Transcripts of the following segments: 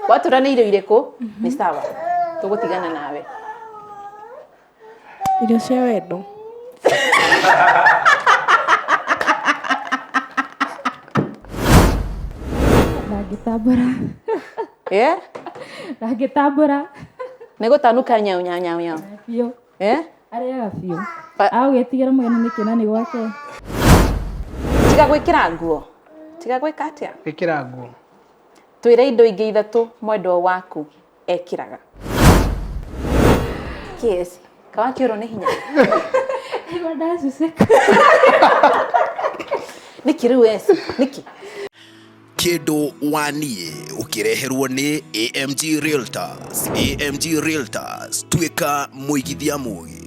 Watura nĩ irio irĩkũ? Nĩ sawa. Tũgũtigana nawe. Irio cia Wendo. Ndagĩtambũra. Ndagĩtambũra. Nĩ gũtanuka nyau. Biũ. Arĩaga biũ. Agũgĩtigĩra mwene nĩ kĩna nĩ gwake. Tiga gwĩkĩra nguo. Tiga gwĩka atĩa? Gwĩkĩra nguo. Twĩre indo ingĩ ithatũ mwendwa waku ekĩraga. Kiesi. Kawa kĩoro nĩ hinya. Igua ndacuceka. Niki rĩu esi. Niki. Kĩndũ waniĩ ũkĩreherwo nĩ AMG Realtors. AMG Realtors, tuĩka mũigithia mũgĩ.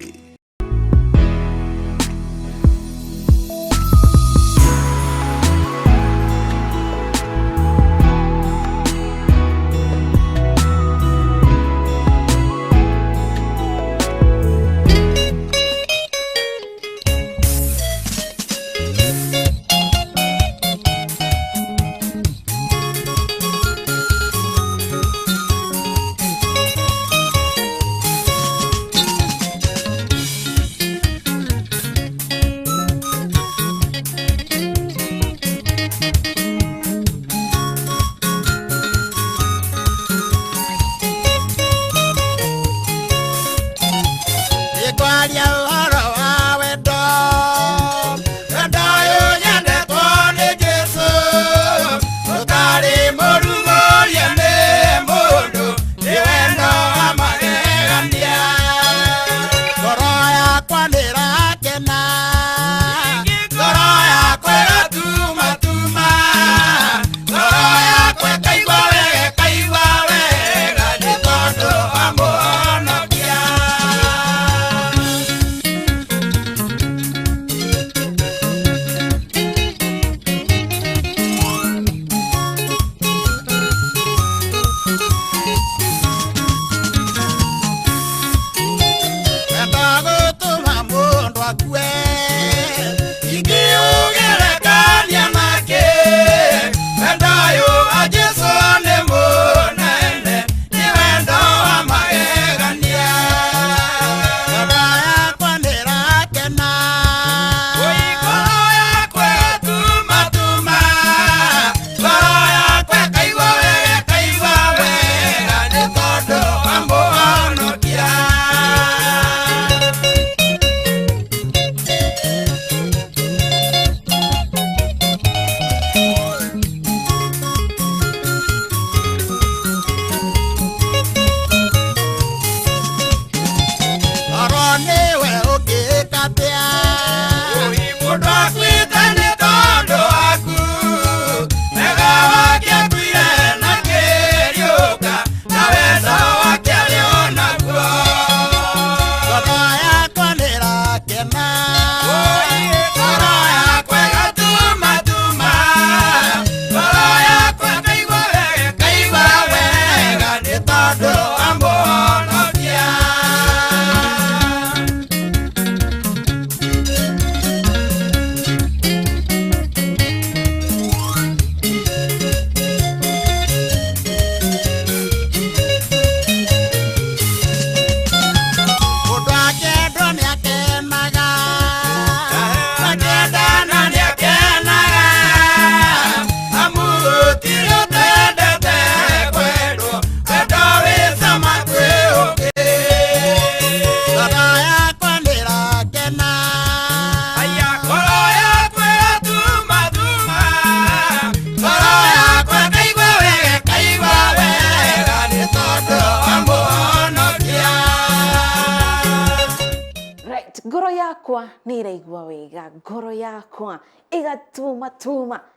yakwa nĩ iraigua wega, ngoro yakwa igatuma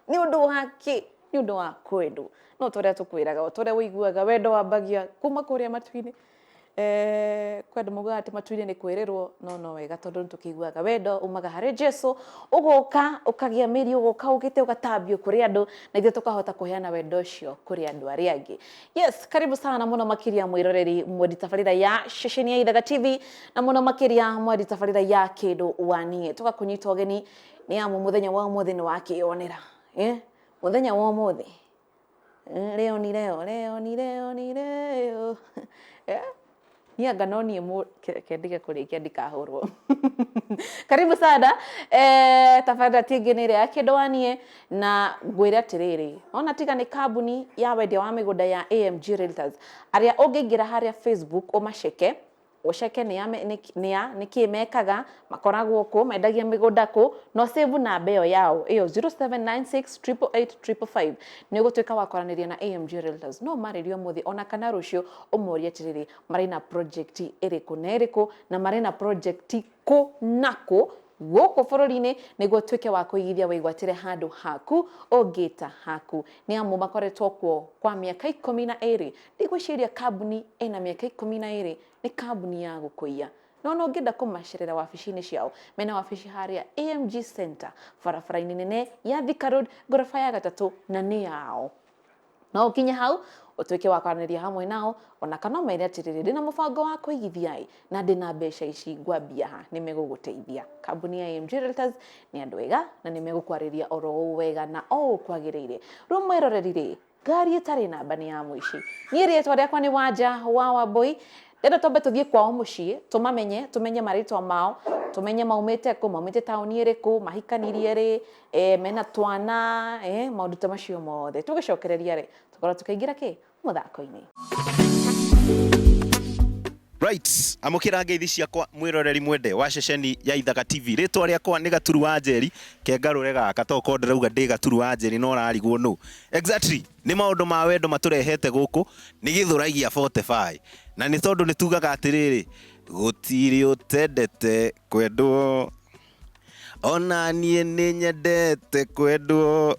nĩ ũndũ wake, nĩ ũndũ wa kwendwo. No tũrĩa tũkwĩraga, tũrĩa ũiguaga wendo wambagia kuma kũrĩa matu-inĩ. Kwenda muga ati matu-inĩ nĩ kwĩrĩrwo, no wega tondũ nĩtũkĩiguaga wendo umaga harĩ Jesu, ũgoka ũkagĩa mĩri, ũgoka ũgĩte ũgatambio kũrĩ andũ, na ithuĩ tũkahota kũheana wendo ũcio kũrĩ andũ arĩa angĩ. Yes, karibu sana mũno makĩria mwĩroreri mwendi tabarĩra ya ceceni ya Ithaga TV, na mũno makĩria mwendi tabarĩra ya Kĩndũ waniĩ. Tũgakũnyita ũgeni nĩ amu mũthenya wa ũmũthĩ nĩ wakĩonera. Mũthenya wa ũmũthĩ leo ni leo, leo ni leo ni leo. Nianga no niĩ kendige kũrĩkia ndikahũrwo. Karibu sana. Tabarĩra tingĩ nĩ ĩrĩa ya Kĩndũ wanie na ngwĩre atĩrĩrĩ, ona tiga nĩ kambuni ya wendia wa mĩgũnda ya AMG Realtors, arĩa ũngĩingĩra harĩa Facebook ũmaceke, ũceke nĩkĩ mekaga, makoragwo kũ, mendagia mĩgũnda kũ, no save namba ĩyo yao, ĩyo 0796888555. Nĩ ũgũtuĩka wa kwaranĩria na AMG Realtors. No marĩrio mũthĩ ona kana rũciũ ũmorie atĩrĩrĩ, marĩ na project ĩrĩkũ na ĩrĩkũ, na marĩ na project kũ na kũ gũkũ bũrũri-inĩ, nĩguo tuĩke wa kũigithia wĩgwatĩre handũ haku ũngĩta haku. Nĩ amu makoretwo kuo kwa mĩaka 12. Ndigwĩciria kambuni ĩna mĩaka 12 nĩ kambuni ya gũkũia. No ũngĩenda kũmacerera wabici-inĩ ciao, mena wabici harĩa AMG Center, barabara-inĩ nene ya Thika Road, ngoroba ya 3, na nĩ yao. No ũkinye hau ũtuĩke wa kwaranĩria hamwe nao, ona kana ũmere atĩrĩrĩ, ndĩna mũbango wa kũigithia na ndĩna mbeca ici ngwambia ha, nĩ megũgũteithia. Kambuni ya AMG Realtors nĩ andũ ega na nĩ megũkwarĩria oro ũũ wega na o kwagĩrĩire. Rĩu mwĩroreri-rĩ, ngari ĩtarĩ namba nĩ ya mũici. Niĩ rĩĩtwa rĩakwa nĩ Wanja wa Wambui. Ndĩrenda twambe tũthiĩ kwao mũciĩ, tũmenye marĩtwa mao, tũmenye maumĩte kũ, maumĩte taũni ĩrĩkũ, mahikanirie rĩ, mena twana, maũndũ ta macio mothe. Tũgĩcokereria-rĩ, tũkorwo tũkaingĩra kĩ? Mũthako-inĩ. Right, amũkĩra ngeithi ciakwa mwĩroreri mwende wa ceceni ya Ithaka TV. Rĩtwa rĩakwa nĩ Gaturu wa Njeri, kengarũre gaka toko ndĩrauga ndĩ Gaturu wa Njeri no rarigwo no. Exactly, nĩ maũndũ ma wendo matũrehete gũkũ, nĩ gĩthũragia 45. Na nĩ tondũ nĩ tugaga atĩrĩrĩ, gũtirĩ ũtendete kwendwo, ona niĩ nĩ nyendete kwendwo,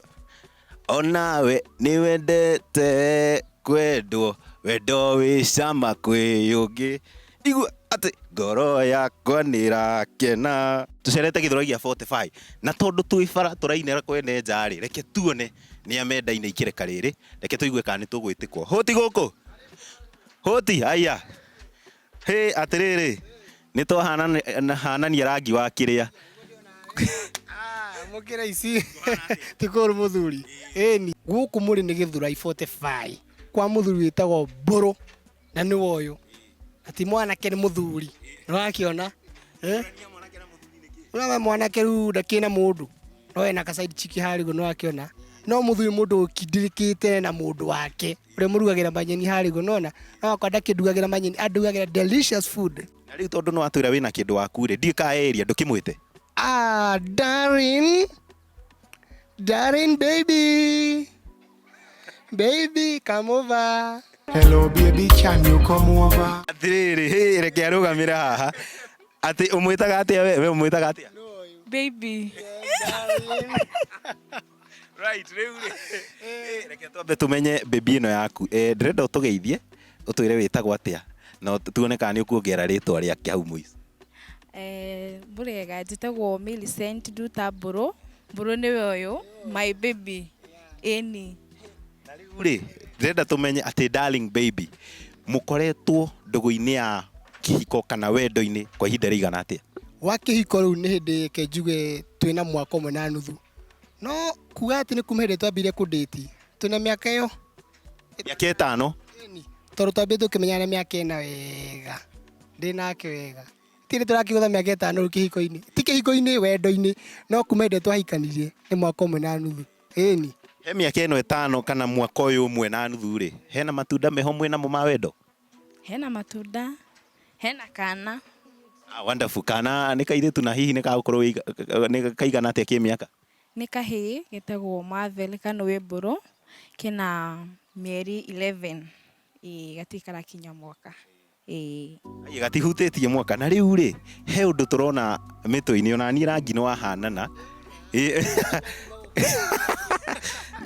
onawe nĩ wendete kwendwo, wendo wĩ cama kwĩ ũngĩ, igua atĩ ngoro yakwa nĩ rakena. Tũcerete gĩthũragia 45 na tondũ twĩ bara tũrainĩra kwene njarĩ, reke tuone nĩ mendaine ikĩreka rĩrĩ, reke tũigue kana nĩ tũgwĩtĩkwo. Hũti gũkũ, hũti aya, atĩrĩrĩ, nĩ twahanania rangi wa kĩrĩa. Mũkĩra ici tikũrũ mũthuri. Ĩni gũkũ mũrĩ nĩ gĩthũrai 45 kwa mũthuri wĩtagwo Mbũrũ na nĩ woyũ ati mwanake nĩ mũthuri. Nĩwakĩona ũrĩa mwanake rĩu ndakĩna mũndũ no ena ka side chick harĩ go nĩwakĩona, no mũthuri mũndũ ũkindĩrĩkĩte na mũndũ wake ũrĩa mũrugagĩra manyeni harĩ go nona, no akwa ndakĩndugagĩra manyeni, andugagĩra delicious food. Na rĩu tondũ no atwĩra wĩna kĩndũ waku-rĩ, ndiĩ ka area ndũkĩmwĩte. Darling baby come over. Hello baby, can you come over? Atĩrĩrĩ, reke arũgamĩre haha. Atĩ ũmwĩtaga atĩa we ũmwĩtaga atĩa? Baby. Right, rĩu-rĩ, reke twambe tũmenye baby ĩno yaku. Ndĩrenda ũtũgeithie, ũtwĩre wĩtagwo atĩa, na tuone kana nĩ ũkuongerera rĩtwa rĩake hau mũico. Burega njĩtagwo Millicent Nduta Mbũrũ. Mbũrũ nĩwe ũyũ, my baby. Ĩni. Na rĩu-rĩ, ndĩrenda tũmenye atĩ darling baby, mũkoretwo ndũgũ-inĩ ya kĩhiko kana wendo-inĩ kwa ihinda rĩigana atĩa? Wa kĩhiko rĩu nĩ hĩndĩ ke njuge twĩna mwaka ũmwe na nuthu, no kuga atĩ nĩ kuma hĩndĩ twambire kũndĩti twĩna mĩaka ĩyo mĩaka 5. tondũ twambire tũkĩmenyana mĩaka ĩna wega, ndĩ nake wega, tĩrĩ tũrakĩgũtha mĩaka 5 rĩu kĩhiko-inĩ, ti kĩhiko-inĩ, wendo-inĩ, no kuma hĩndĩ twahikanirie nĩ mwaka ũmwe na nuthu. Ĩni He mĩaka ĩno 5 kana mwaka ũyũ ũmwe na nuthu-rĩ, hena matunda meho mwĩna mo ma wendo? Hena matunda, hena kana. Wonderful. Kana nĩ kairĩtu na hihi nĩ gagũkorwo nĩ kaigana atĩa kĩ mĩaka? Nĩ kahĩĩ getagwo Marvel kana wĩ Mbũrũ, kena mĩeri 11, gatikara kinya mwaka. Gatihutĩtie mwaka. Na rĩu-rĩ, he ũndũ tũrona mĩtwe-inĩ, ona niĩ rangi nĩ wahanana.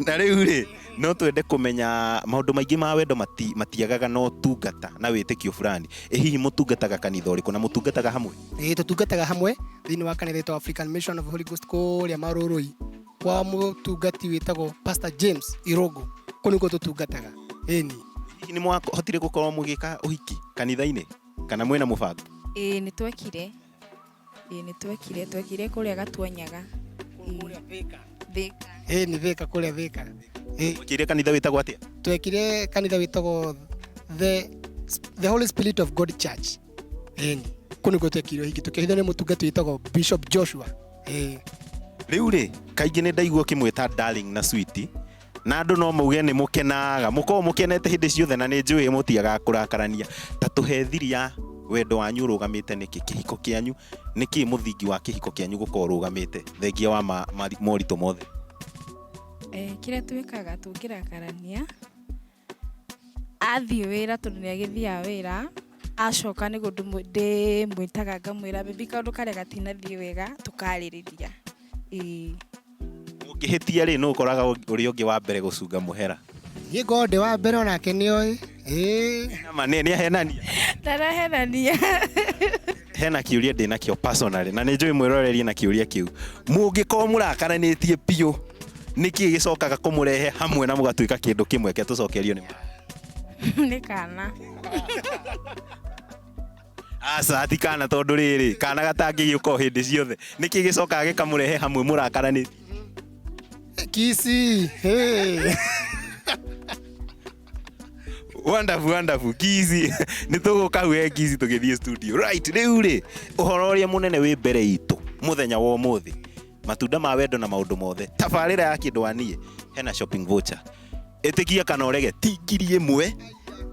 Na rĩu-rĩ, no twende kũmenya maũndũ maingĩ ma wendo matiagaga no tungata na wĩtĩkio fulani. Hihi mũtungataga kanitha ũrĩkũ na mũtungataga hamwe? Tũtungataga hamwe thĩinĩ wa kanitha wĩtagwo African Mission of Holy Ghost kũrĩa Marũrũi kwa mũtungati wĩtagwo Pastor James Irogo, kũu nĩkuo tũtungataga. Ĩni hihi nĩ mwahotire gũkorwo mũgĩka ũhiki kanitha-inĩ kana mwĩna mũbango? Nĩ twekire kũrĩa Gatuanyaga. Thĩka kũrĩa Thĩka. Mwekire kanitha wĩtagwo atĩa? Twekire kanitha wĩtagwo the Holy Spirit of God Church. Kũnĩ gũo twekire hiki tũkĩhithwo nĩ mũtungati wĩtagwo Bishop Joshua. Rĩu rĩ, kaingĩ nĩ ndaigua kĩmwĩta darling na sweet, na andũ no mauge nĩ mũkenaga, mũkorwo mũkenete hĩndĩ ciothe, na nĩ njũĩ mũtiaga kũrakarania. Ta tũhe thiri ya wendo wanyu ũrũgamĩte nĩkĩ kĩhiko kĩanyu, nĩkĩ mũthingi wa kĩhiko kĩanyu gũkorwo ũrũgamĩte thengia wa moritũ mothe? Kĩrĩa twĩkaga tũngĩrakarania, athiĩ wĩra tondũ nĩ agĩthiaga wĩra, acoka nĩguo ndĩmwĩtaga ngamwĩra baby kaũndũ karĩa gatinathiĩ wega tũkarĩrĩria. Mũngĩhĩtia rĩ, nũ ũkoraga ũrĩa ũngĩ wa mbere gũcunga mũhera? Niĩ ngorwo ndĩ wa mbere onake nĩoĩ. Nama nĩ ahenania? Ndarahenania. Hena kĩũria ndĩnakĩo personally, na nĩ njũĩ mwĩrorerie na kĩũria kĩu. Mũngĩkorwo mũrakaranĩtie biũ, nĩkĩ gĩcokaga kũmũrehe hamwe na mũgatuĩka kĩndũ kĩmwe kĩa tũcokerio nĩ nĩ kana. Aca ti kana, tondũ rĩrĩ kana gatangĩgĩũka o hĩndĩ ciothe, nĩkĩ gĩcokaga gĩkamũrehe hamwe mũrakaranĩtie? Kisi. Wonderful kisi. Nĩ tũgũka hwe kisi tũgĩthiĩ studio. Right, rĩu rĩ, ũhoro ũrĩa mũnene wĩ mbere itũ mũthenya wa ũmũthĩ, matunda ma wendo na maũndũ mothe, tabarĩra ya Kĩndũ hena shopping voucher. Ĩtĩkia kana ũrege, ti ngiri ĩmwe,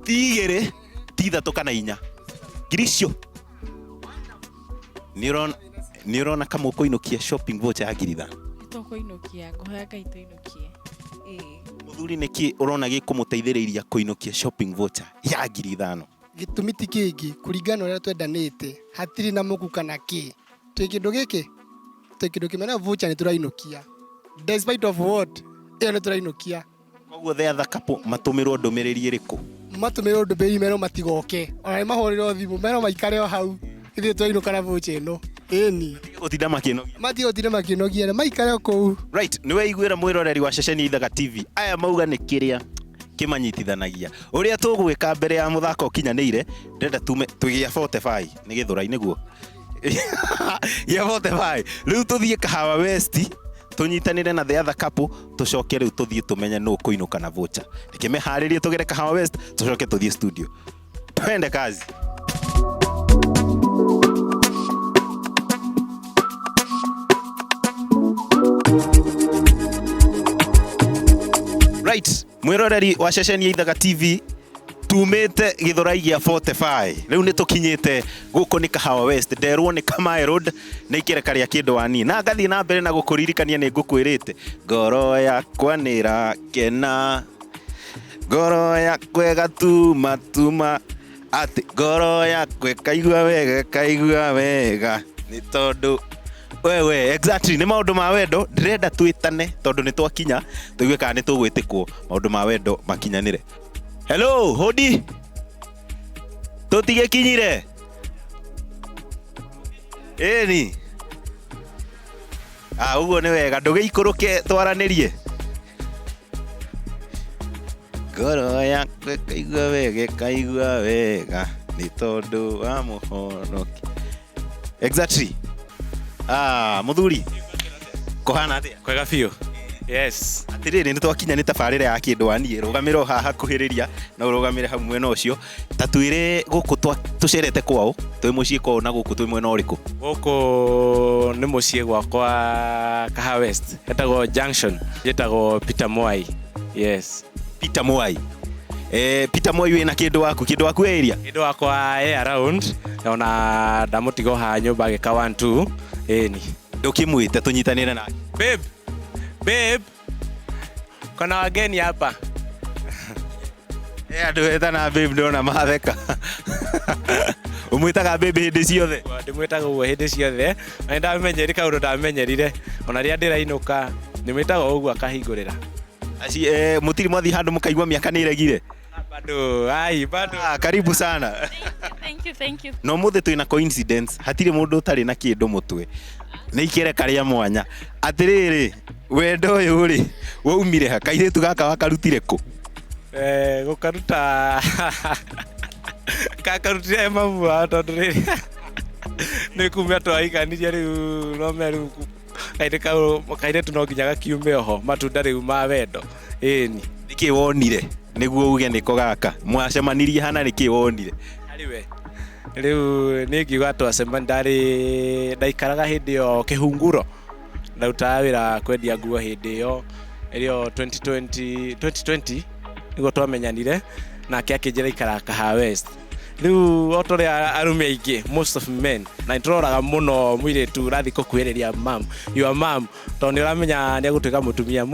ti igĩrĩ, ti ithatũ kana inya, ngiri icio. Nĩ ũrona kamũ kũinũkia shopping voucher ya ngiri ithano? Nĩtũkũinũkia, ngũhoya Ngai tũinũkie. Mũthuri nĩkĩ ũrona gĩkũmũteithĩrĩria kũinũkia shopping voucher ya ngiri ithano? Gĩtũmi ti kĩngĩ, kũringana ũrĩa twendanĩte, hatirĩ na mũku kana kĩ. Twĩ kĩndũ gĩkĩ, twĩ kĩndũ kĩmwe na voucher nĩ tũrainũkia. Despite of what, ĩyo nĩ tũrainũkia. Koguo the other couple matũmĩrwo ndũmĩrĩri ĩrĩkũ? Matũmĩrwo ndũmĩrĩri merwo matigoke. Ona mahũrĩrwo thimũ merwo maikare o hau. Ithuĩ tũrainũka na voucher ĩno. Ĩni. Gũtinda makĩnogia. Matigũtinda makĩnogia, maikare o kũu. Right, nĩ weiguĩra mwĩroreri wa ceceni Ĩthaga TV. Aya mauga nĩ kĩrĩa kĩmanyitithanagia. Ũrĩa tũgwĩka mbere ya mũthako ũkinyanĩire, ndĩrenda tume twĩgĩa 45 nĩ gĩthũra-inĩ guo. Ya 45. Rĩu tũthiĩ Kahawa West, tũnyitanĩre na the other couple, tũcoke rĩu tũthiĩ tũmenye nũ kũinũka na voucher. Nĩkĩmeharĩrie tũgere Kahawa West, tũcoke tũthiĩ studio. Twende kazi. Right, mwĩroreri wa ceceni Ĩthaga TV, tumĩte gĩthũrai gĩa 45. Rĩu nĩ tũkinyĩte gũkũ nĩ Kahawa West, nderwo nĩ Kamae Road, nĩ ikereka rĩa Kĩndũ. Na ngathiĩ na mbere na gũkũririkania nĩ ngũkwĩrĩte, ngoro yakwa nĩ ĩrakena, ngoro yakwa ĩgatuma atĩ ngoro yakwa ĩkaigua wega nĩ tondũ wewe. Exactly, nĩ maũndũ ma wendo ndĩrenda twĩtane tondũ nĩ twakinya, tũigue kana nĩ tũgwĩtĩkwo maũndũ ma wendo makinyanĩre. Hello, hodi. Tũtigĩkinyire. Ĩni. Ũguo nĩ wega, ndũgĩikũrũke twaranĩrie. Ngoro yakwa ĩkaigua wega nĩ tondũ wa mũhonoki. Exactly. Mũthuri, kũhana atĩa? Kwega biũ. Yes. Atĩrĩrĩ, nĩ twakinya nĩ tabarĩra ya Kĩndũ. Rũgamĩra haha hakuhĩrĩria na ũrũgamĩre hau mwena ũcio. Ta twĩre gũkũ tũcerete kwao, twĩ mũciĩ kwao na gũkũ twĩ mwena ũrĩkũ? Gũkũ nĩ mũciĩ gwakwa Kahawa West. Hetagwo Junction. Jetagwo Peter Mwai. Yes. Peter Mwai. Peter Mwai wĩna kĩndũ waku area? Kĩndũ wakwa around. Ona ndamũtiga haha nyũmba gĩka 1-2. Ĩni. Ndũkĩmwĩte tũnyitanĩre nake. Babe. Kuna wageni hapa. Andũ etana babe ndona matheka. Ũmwĩtaga babe hĩndĩ ciothe? Ndĩmwĩtaga ũguo hĩndĩ ciothe. Na ndamenyerire kaũndũ ndamenyerire. Ona rĩrĩa ndĩrainũka ndĩmwĩtaga ũguo akahingũrĩra. Mũtiri mwathi handũ mũkaigua mĩaka nĩ ĩregire? Bado. Karibu sana. Thank you. No mũthĩ twĩna coincidence, hatirĩ mũndũ ũtarĩ na kĩndũ mũtwe. Nĩ ikereka rĩa mwanya. Atĩrĩrĩ, wendo ũyũ rĩ, waumire ha? Kairĩtu gaka wakarutire kũ? Gũkaruta kakarutire mamu wao tondũ rĩrĩ nĩ kumia twahikanirie rĩu no meru kairĩtu no nginya gakiume oho matunda rĩu ma wendo. ĩni nĩkĩ wonire nĩguo uge nĩko gaka mwacemanirie hana nĩkĩ wonire harĩ we rĩu nĩ ngiuga twacemani ndaikaraga hĩndĩ ĩyo kĩhunguro ndarutaga wĩra kwendia nguo hĩndĩ ĩyo ĩrĩo 2020 nĩguo twamenyanire nake akĩnjĩra ikaraga Kahawa West rĩu otorĩa arume aingĩ most of men na nĩtũroraga mũno mũirĩtu ũrathiĩ gũkuhĩrĩria mam your mam tondũ nĩũramenya nĩegũtuĩka mũtumia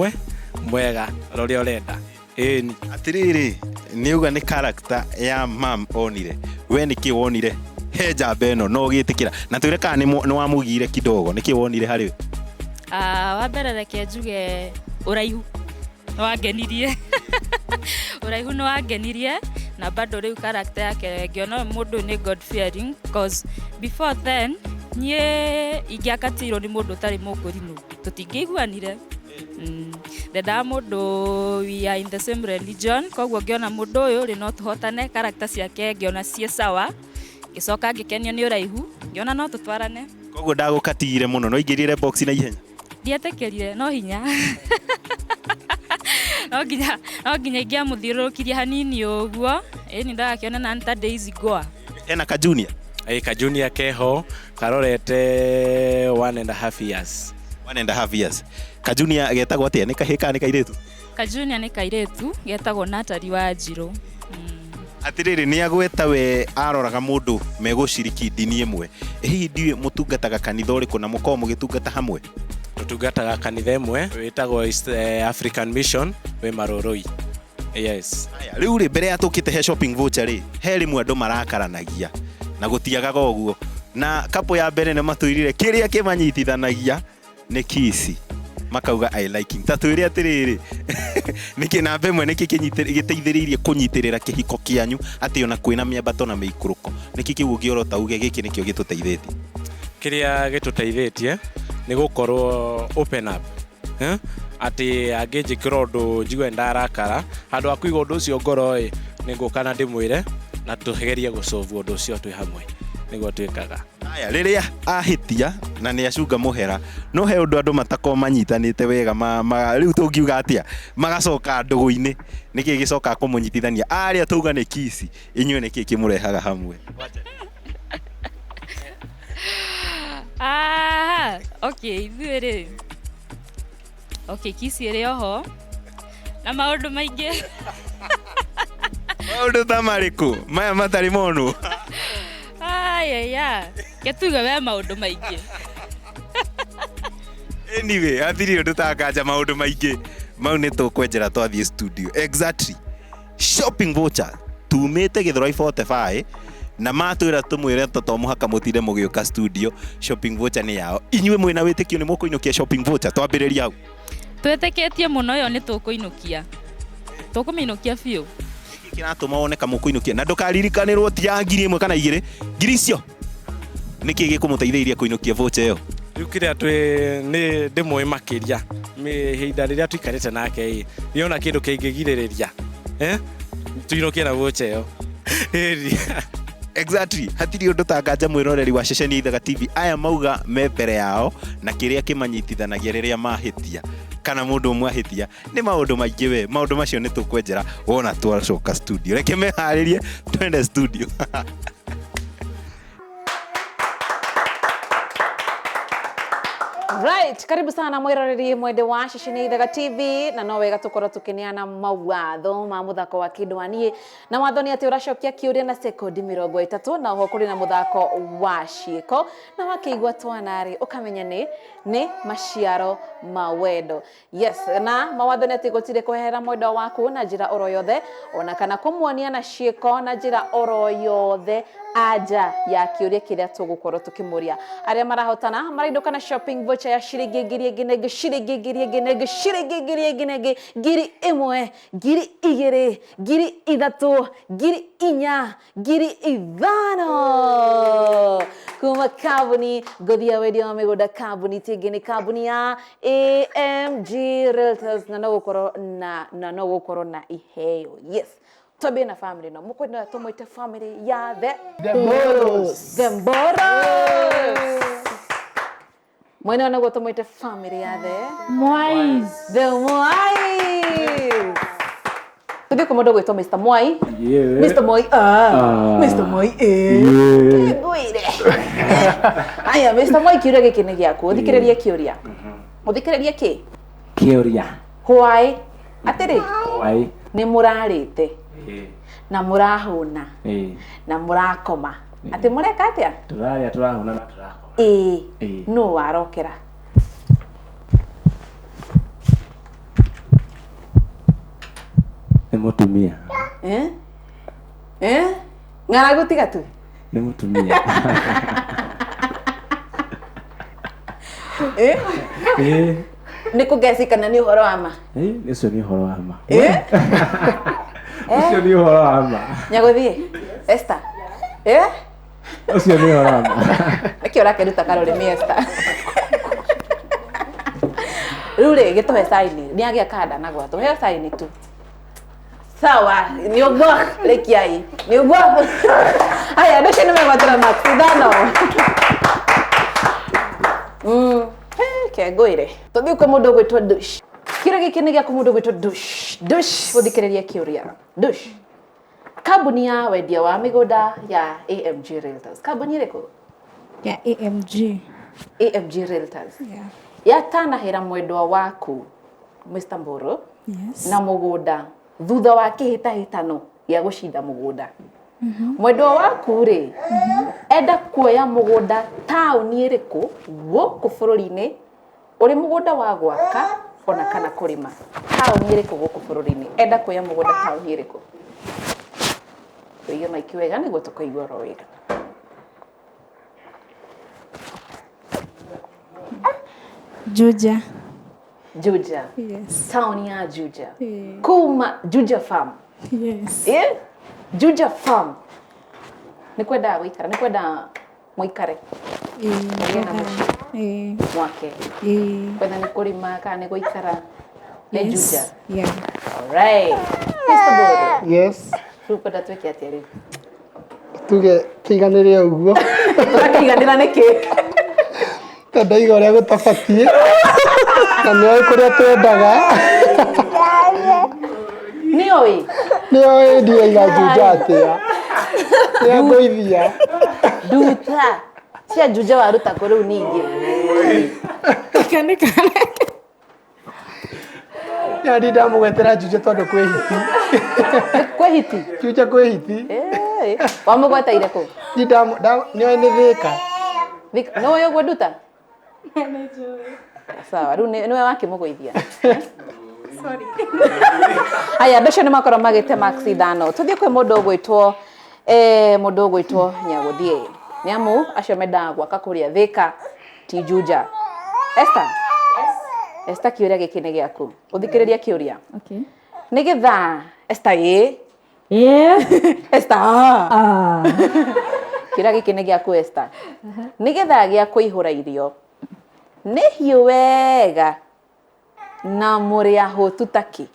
mwega ũrĩa ũrenda ĩni atĩrĩrĩ nĩuga nĩ character ya mam onire we nĩkĩ wonire he njamba ĩno no ũgĩtĩkĩra na twĩre kana nĩ wamũgire kidogo nĩkĩ wonire harĩ we wa mbere reke njuge ũraihu nĩwangenirie ũraihu nĩwangenirie na bado rĩu character yake ngĩona mũndũ nĩ God fearing because before then niĩ ingĩakatirwo nĩ mũndũ ũtarĩ mũkũrinũ tũtingĩiguanire ndendaga mũndũ we are in the same religion koguo ngĩona mũndũ ũyũ rĩ no tũhotane character ciake ngĩona ciĩ sawa ngĩcoka ngĩkenio nĩ ũraihu ngĩona no tũtwarane koguo ndagũkatigire mũno no ingĩrire box na ihenya ndietĩkĩrire no hinya no nginya ingĩamũthiũrũrũkirie hanini ũguo ĩni ndagakĩona na nta Daisy Goa ena ka junior ka junior keho karorete 1.5 years 1.5 years ka junior getagwo atĩa nĩ kahĩka nĩ kairĩtu ka junior nĩ kairĩtu getagwo Natari wa Njirũ atĩrĩrĩ nĩ agweta we aroraga mũndũ megũciriki ndini ĩmwe hihi ndiũĩ mũtungataga kanitha ũrĩkũ na mũkorwo mũgĩtungata hamwe tũtungataga kanitha ĩmwe wĩtagwo East African Mission wĩ Marũrũi yes rĩu rĩ mbere ya tũkĩte he shopping voucher rĩ he rĩmwe andũ marakaranagia na gũtiagaga ũguo na kapo ya mbere nĩ matwĩrire kĩrĩa kĩmanyitithanagia nĩ kisi makauga I liking tatwĩre atĩrĩrĩ nĩkĩ namba ĩmwe nĩkĩ gĩteithĩrĩirie kũnyitĩrĩra kĩhiko kĩanyu atĩ ona kwĩna mĩambato na mĩikũrũko nĩkĩ kĩu ũngĩorota uge gĩkĩ nĩkĩo gĩtũteithĩtie kĩrĩa gĩtũteithĩtie nĩ gũkorwo open up atĩ angĩnjĩkĩra ũndũ njigue ndarakara handũ ha kũiga ũndũ ũcio ngoro nĩ ngũka na ndĩmwĩre na tũgerie gũsolve ũndũ ũcio twĩ hamwe nĩguo twĩkaga aya rĩrĩa ahĩtia na nĩ acunga mũhera no he ũndũ andũ matakoo manyitanĩte wega rĩu tũngiuga atĩa magacoka ndũgũ-inĩ nĩkĩ gĩcoka kũmũnyitithania arĩa tauga nĩ kisi inyuĩ nĩkĩ kĩmũrehaga hamwe okay ithuĩ okay kisi ĩrĩ oho na maũndũ maingĩ maũndũ ta marĩkũ maya matarĩ monwo ketuga we maũndũ maingĩ anyway athiri ũndũ ta kanja maũndũ maingĩ mau nĩ tũkwenjera twathiĩ studio exactly shopping voucher tumĩte Gĩthũrai 45 na matwĩra tũmwĩre to mũhaka mũtinde mũgĩũka studio shopping voucher nĩ yao inyuĩ mwĩna wĩtĩkio nĩ mũkũinũkia shopping voucher twambĩrĩria hau twĩtĩkĩtie mũno yo nĩ tũkũmĩinũkia biũ kĩratũma woneka mũkũinũkia na ndũkaririkanĩrwo ti ya 1,000 kana 2,000 ngiri icio nĩkĩ gĩkũmũteithĩrĩria kũinũkia voucher ĩyo rĩu kĩrĩa nĩ ndĩmũĩ makĩria ihinda rĩrĩa tũikarĩte nake nĩona kĩndũ kĩngĩgirĩrĩria tuinũkie na voucher ĩyo exactly hatirĩ ũndũ ta nganja mwĩroreri wa ceceni ya Ĩthaga TV aya mauga me mbere yao na kĩrĩa kĩmanyitithanagia rĩrĩa mahĩtia kana mũndũ ũmwe ahĩtia nĩ maũndũ maingĩ we maũndũ macio nĩ tũkwenjera wona twacoka studio reke meharĩrie twende studio Right, karibu sana mwĩroreri mwende wa ceceni ya Ĩthaga TV na no wega tũkorwo tũkĩneana mawatho ma mũthako wa Kĩndũ na watho nĩ atĩ ũracokia kĩũria na sekondi 30 na oho kũrĩ na mũthako wa ciĩko na wakĩigua twanarĩ ũkamenya nĩ maciaro ma wendo. Yes, na mawatho nĩ atĩ gũtirĩ kwehera mwendwa waku na njĩra oro yothe ona kana kũmuonia na ciĩko na njĩra oro yothe anja ya kĩũria kĩrĩa tũgũkorwo tũkĩmũria. Arĩa marahotana marainũka na shopping voucher ya ciringi ngiri ĩngĩ ciringi ngiri ĩngĩ ciringi ngiri ĩngĩ ngiri 1 ngiri 2 ngiri 3 ngiri 4 ngiri 5 kuma kambuni ngũthia wendia wa mĩgũnda kambuni tingĩ nĩ kambuni ya AMG Realtors na no gũkorwo na iheo. Yes, twambie na family no mũkwenda tũmwĩte family ya the Mboros mwena naguo tũmwĩte family ya the Mwais. Tuthie kwa mũndũ gwĩtwo Mr. Mwai. Mr. Mwai. Mr. Mwai. Ngwire. Aya, Mr. Mwai kiuria gĩkĩ nĩ gĩaku. Ũthikĩrĩrie kĩũria. Ũthikĩrĩrie kĩ? Kĩũria. Hwaĩ. Atĩrĩ. Hwaĩ. Nĩ mũrarĩte. Na mũrahũna. Na mũrakoma. Atĩ mũreka atĩa? Tũrarĩa, tũrahũna na tũrakoma. Nũ warokera? Nĩ mũtumia. Ng'aragu tiga tu. Nĩ mũtumia. Nĩ kũgeci kana nĩ ũhoro wa ma? Ũcio nĩ ũhoro wa ma. Ũcio nĩ ũhoro wa ma. Nyagũthiĩ? Esther? Ũcio nĩ ũhoro wa ma. Nĩkĩo ũrakeruta karũrĩmĩ Esther. Rĩu rĩ gĩtũhe saini, nĩagĩa kanda na gwatũ, heo saini tu. Sawa, nĩ ũguo rekiai. Nĩ ũguo. Aya, ndũcio nĩ megwatĩra macindano. Ngwĩre. Tũthiĩ kwĩ mũndũ ũgwĩtwo Dush. Kĩũria gĩkĩ nĩ gĩaku mũndũ ũgwĩtwo Dush. Dush, ũthikĩrĩrie kĩũria. Dush. Kambuni ya wendia wa mĩgũnda ya AMG Realtors. Kambuni ĩrĩkũ? Ya AMG. AMG Realtors. Yeah. Yatanahĩra mwendwa waku Mr. Mburu na mũgũnda thutha wa kĩhĩtahĩtano gĩa gũcinda mũgũnda. Mwendwa waku rĩ enda kuoya mũgũnda taũni ĩrĩkũ gũkũ bũrũri-inĩ ũrĩ mũgũnda wa gwaka ona kana kũrĩma. Taũni ĩrĩkũ gũkũ bũrũri-inĩ enda kuoya mũgũnda taũni ĩrĩkũ? Tũige maiki wega nĩguo tũkaigua oro wega. Juja. Juja. Yes. Taũni ya Juja. Kuma Juja Farm. Yes. Juja Farm. Nĩ kwenda gũikara, nĩ kwenda mũikare. Mwake. Kwenda nĩ kũrĩma kana nĩ gũikara. Nĩ Juja. Yeah. Alright. Mr. Mburu. Yes. Rĩu kwenda twĩke atĩa rĩu? Tuge tũiganĩre ũguo. Tũrakĩiganĩra nĩkĩ? Tandaiga ũrĩa gũtabatiĩ. Na nĩoĩ kũrĩa twendaga. Nĩoĩ? Nĩoĩ ndiraiga Juja atĩa. Nĩ ngũithia. Nduta. Cia Juja waruta kũ rĩu ningĩ. Nĩ ndamũgwetera Juja tondũ kwĩ hiti. Kwĩ hiti? Juja kwĩ hiti. Wamũgweteire kũ? Nĩoĩ nĩ Thĩka. Nĩoĩ ũguo nduta? Sawa, rĩu nĩwe wakĩmũgũithia. Sorry. Aya, andũ acio nĩ makorwo magĩte macindano. Tũthiĩ kwĩ mũndũ ũgwĩtwo Nyagũthiĩ. Nĩamu acio mendaga gwaka kũrĩa Thĩka ti Juja. Esther? Yes. Esther, kĩũria gĩkĩ nĩ gĩaku. Ũthikĩrĩria kĩũria. Okay. Nĩgetha Esther Esther. Kĩũria gĩkĩ nĩ gĩaku Esther. Nĩgetha gĩa kũihũra irio. Nĩ hiũ wega na mũrĩ ahũtu takĩ.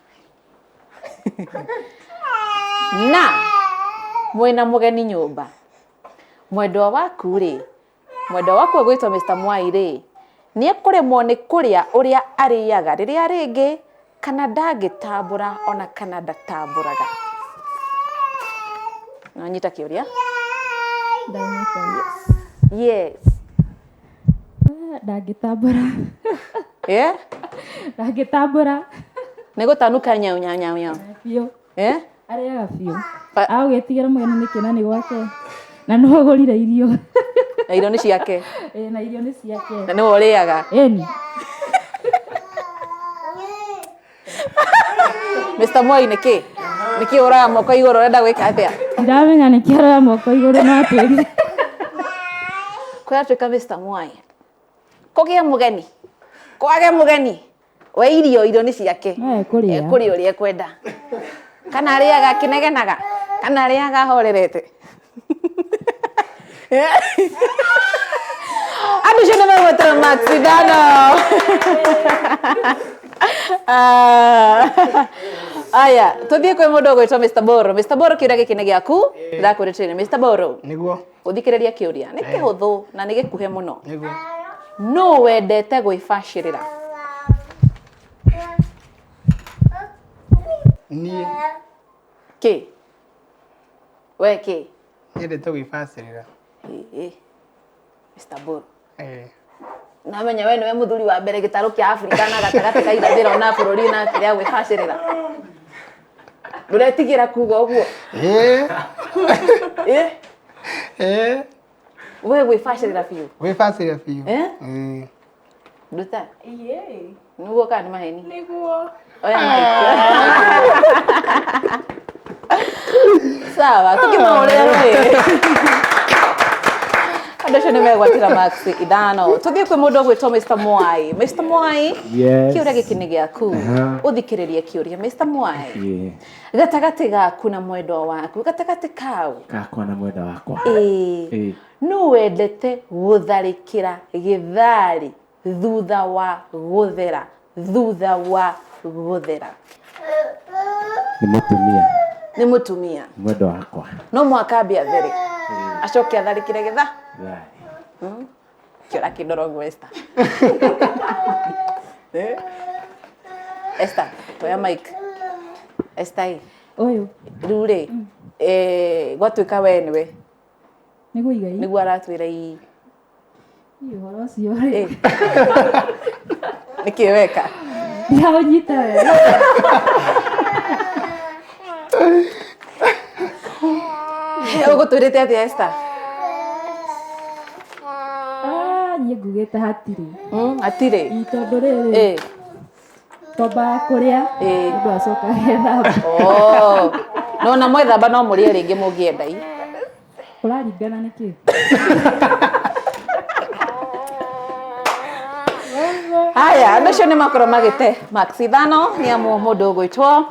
Na mwĩna mũgeni nyũmba. Mwendwa waku rĩ, mwendwa waku ũgwĩtwo Mr. Mwai rĩ, nĩ ekũremwo nĩ kũrĩa ũrĩa arĩaga rĩrĩa rĩngĩ kana ndangĩtambũra ona kana ndatambũraga. Nanyita kĩũria? Yes. Ndangĩtambũra. Ndangĩtambũra. Nĩ gũtanuka nyau nyau nyau nyau. Biũ. Arĩaga biũ. Agũgĩtigĩra mũgeni nĩ kĩna nĩ gwake. Na no agũrire irio. Na irio nĩ ciake. Na irio nĩ ciake. Na nĩwe ũrĩaga. Eni. Mr. Mwai nĩkĩ? Nĩkĩ ũroya moko igũrũ ũrenda gwĩka atĩa? Ndiramenya nĩkĩ aroya moko igũrũ na atĩri. Kwatuĩka Mr. Mwai. Kũgĩe mũgeni. Kwage mũgeni. We irio nĩ ciake. Kũrĩa ũrĩa ekwenda. Kana arĩaga akĩnegenaga. Kana arĩaga ahorerete. Andũ acio nĩ megwetera macindano. Aya, tũthiĩ kwĩ mũndũ ũgwĩtwo Mr. Mburu. Mr. Mburu, kĩũria gĩkĩ nĩ gĩaku. Ndĩrakwĩrĩtĩire Mr. Mburu. Nĩguo. Ũthikĩrĩria kĩũria. Nĩ kĩhũthũ na nĩ gĩkuhĩ mũno. Nĩguo. No wendete gwĩbacĩrĩra? Niĩ. Ki we ki nyendete gwĩbacĩrĩra Mr. Bull namenya we niwe muthuri wa mbere gĩtarũ kĩa Afrika na gatagatĩ ka irathĩro na bũrũri na kĩrĩa gwĩbacĩrĩra ndũretigĩra kuga ũguo we gwĩbacĩrĩra biũ nduta nĩguo kana nĩ maheni nĩguo oya sawa tukĩmaũrĩra rũĩ andũ acio nĩ megwatĩra max ithano tũthiĩ kwĩ mũndũ ũgwĩtwo Mr. Mwai. Mr. Mwai, kĩũria gĩkĩ nĩ gĩaku ũthikĩrĩrie kĩũria. Mr. Mwai, gatagatĩ gaku na mwendwa waku, gatagatĩ kau gakwa na mwendwa wakwa nũ wendete gũtharĩkĩra gĩtharĩ thutha wa gũthera nĩ mũtumia mwendwa wakwa no mwakambia there acoke atharĩkĩre gĩtha kĩora kĩndorogwo Esther Esther toya mic Esther ũyũ rĩu rĩ gwatuĩka we nĩwe nĩguo igai nĩguo aratwĩra ii ũhoro ũcio rĩ nĩkĩ weka ndiraũnyita wega ũgũtwĩrĩte atĩa Esther niĩ ngugĩte hatirĩ hatirĩ tondũ rĩrĩ twambaga kũrĩa mũndũ acoka gethamba nona mwethamba no mũrĩe rĩngĩ mũngĩenda ũraringana nĩkĩ haya andũ acio nĩ makorwo magĩte max ithano nĩ amu mũndũ ũgwĩtwo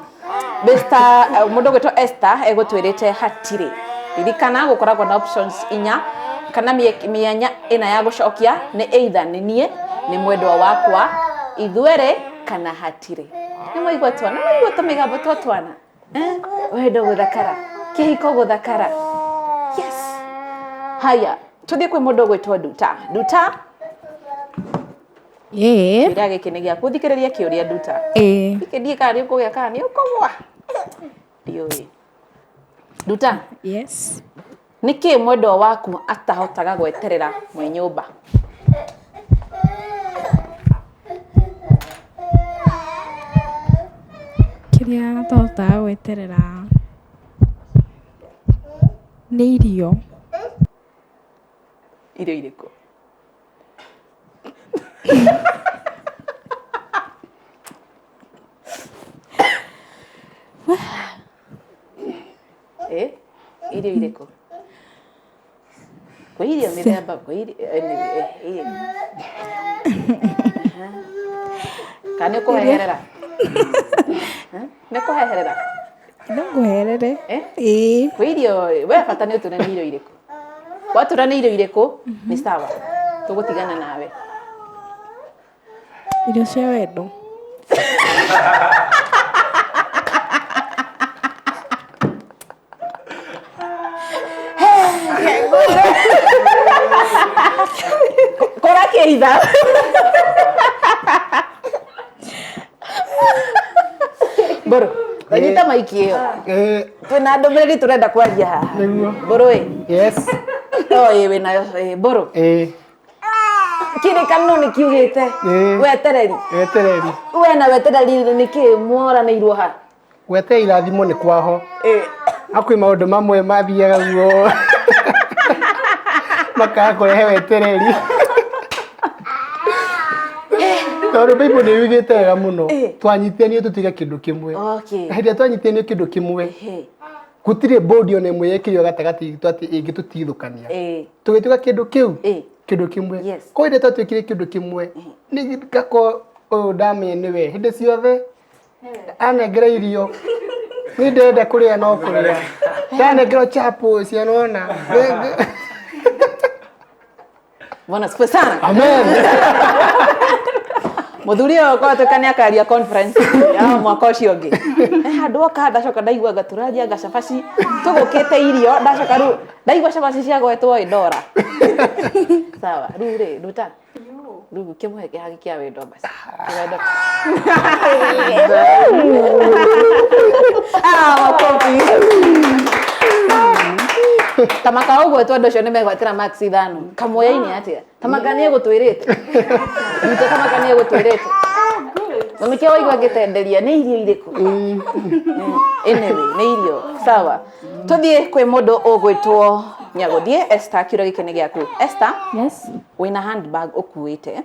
mũndũ ũgwĩtwo Esther egũtwĩrĩte hatirĩ. Ririkana gũkoragwo na options 4 kana mĩanya ĩna ya gũcokia nĩ either nĩ niĩ nĩ mwendwa wakwa ithuerĩ kana hatirĩ. Nĩ mwaigua twana tũmĩgambo twa twana wendo gũthakara kĩhiko gũthakara yes. Haya tũthiĩ kwĩ mũndũ ũgwĩtwo Nduta. Nduta kĩũria gĩkĩ nĩ gĩaku thikĩrĩria kĩũria Nduta thiĩ kana nĩ ũkũgĩa kana nĩ ũkũgũa ndiũĩ. Nduta Yes. nĩkĩ mwendwa waku atahotaga gweterera mwe nyũmba? Kĩrĩa atahotaga gweterera nĩ irio. Irio irĩkũ? Irio irĩkũ? Kwĩ irio mĩthemba, kwĩ irio kana nĩ ũkũheherera? Nĩ ũkũheherera? No ngũherere. Kwĩ irio we bata nĩ ũtũre nĩ irio irĩkũ? Watũra nĩ irio irĩkũ nĩ sawa tũgũtigana nawe. Irio cia wendo. Kora kĩitha. Boro, nyita maiki ĩyo. Twĩna ndũmĩrĩri tũrenda kwaria haha. Boro ĩ? Yes. Wĩna Boro. Kĩrĩkanĩro nĩ kiugĩte wetereri. We na wetereri nĩkĩ mworanĩirwo ha? Gweterera irathimo nĩ kwaho. Hakwĩ maũndũ mamwe mathiaga guo makaga kũrehe wetereri. Tondũ Bible nĩ yugĩte wega mũno twanyitithanie tũtige kĩndũ kĩmwe. Hĩndĩ ĩrĩa twanyitithanie kĩndũ kĩmwe gũtirĩ bodi ona ĩmwe yekĩrwo gatagatĩ gitu atĩ ĩngĩtũtithũkania. Tũgĩtuĩka kĩndũ kĩu kĩndũ kĩmwe. Kwa hĩndĩ twatuĩkire kĩndũ kĩmwe nĩ ngako ũyũ ndamenya nĩwe hĩndĩ ciothe anengera irio nĩ ndenda kũrĩa no kũrĩa ndanengera chapo cianona. Bwana sifa sana. Amen. Mũthuri ũyũ kwatuĩka nĩ akaria conference ya mwaka ũcio ũngĩ. Handũ oka ndacoka ndaigua gatũrangia gacabaci tũgũkĩte irio ndacoka rĩu ndaigua cabaci ciagwetwo Ndora. Sawa rĩu rĩ Nduta rĩu kĩmwe kĩhagi kĩa wendo basi. Wendo. Makofi. Tamaka ũguo tondũ ũcio nĩmegwatĩra max 5 kamoya-inĩ atĩa Tamaka nĩegũtwĩrĩte Ndute Tamaka nĩegũtwĩrĩte Mamikia waigua ngĩtenderia nĩ irio irĩkũ anyway nĩ irio sawa tũthiĩ kwĩ mũndũ ũgwĩtwo Nyagũthiĩ Esther kĩũria gĩkĩ nĩ gĩaku Esther Yes. wĩna handbag ũkuĩte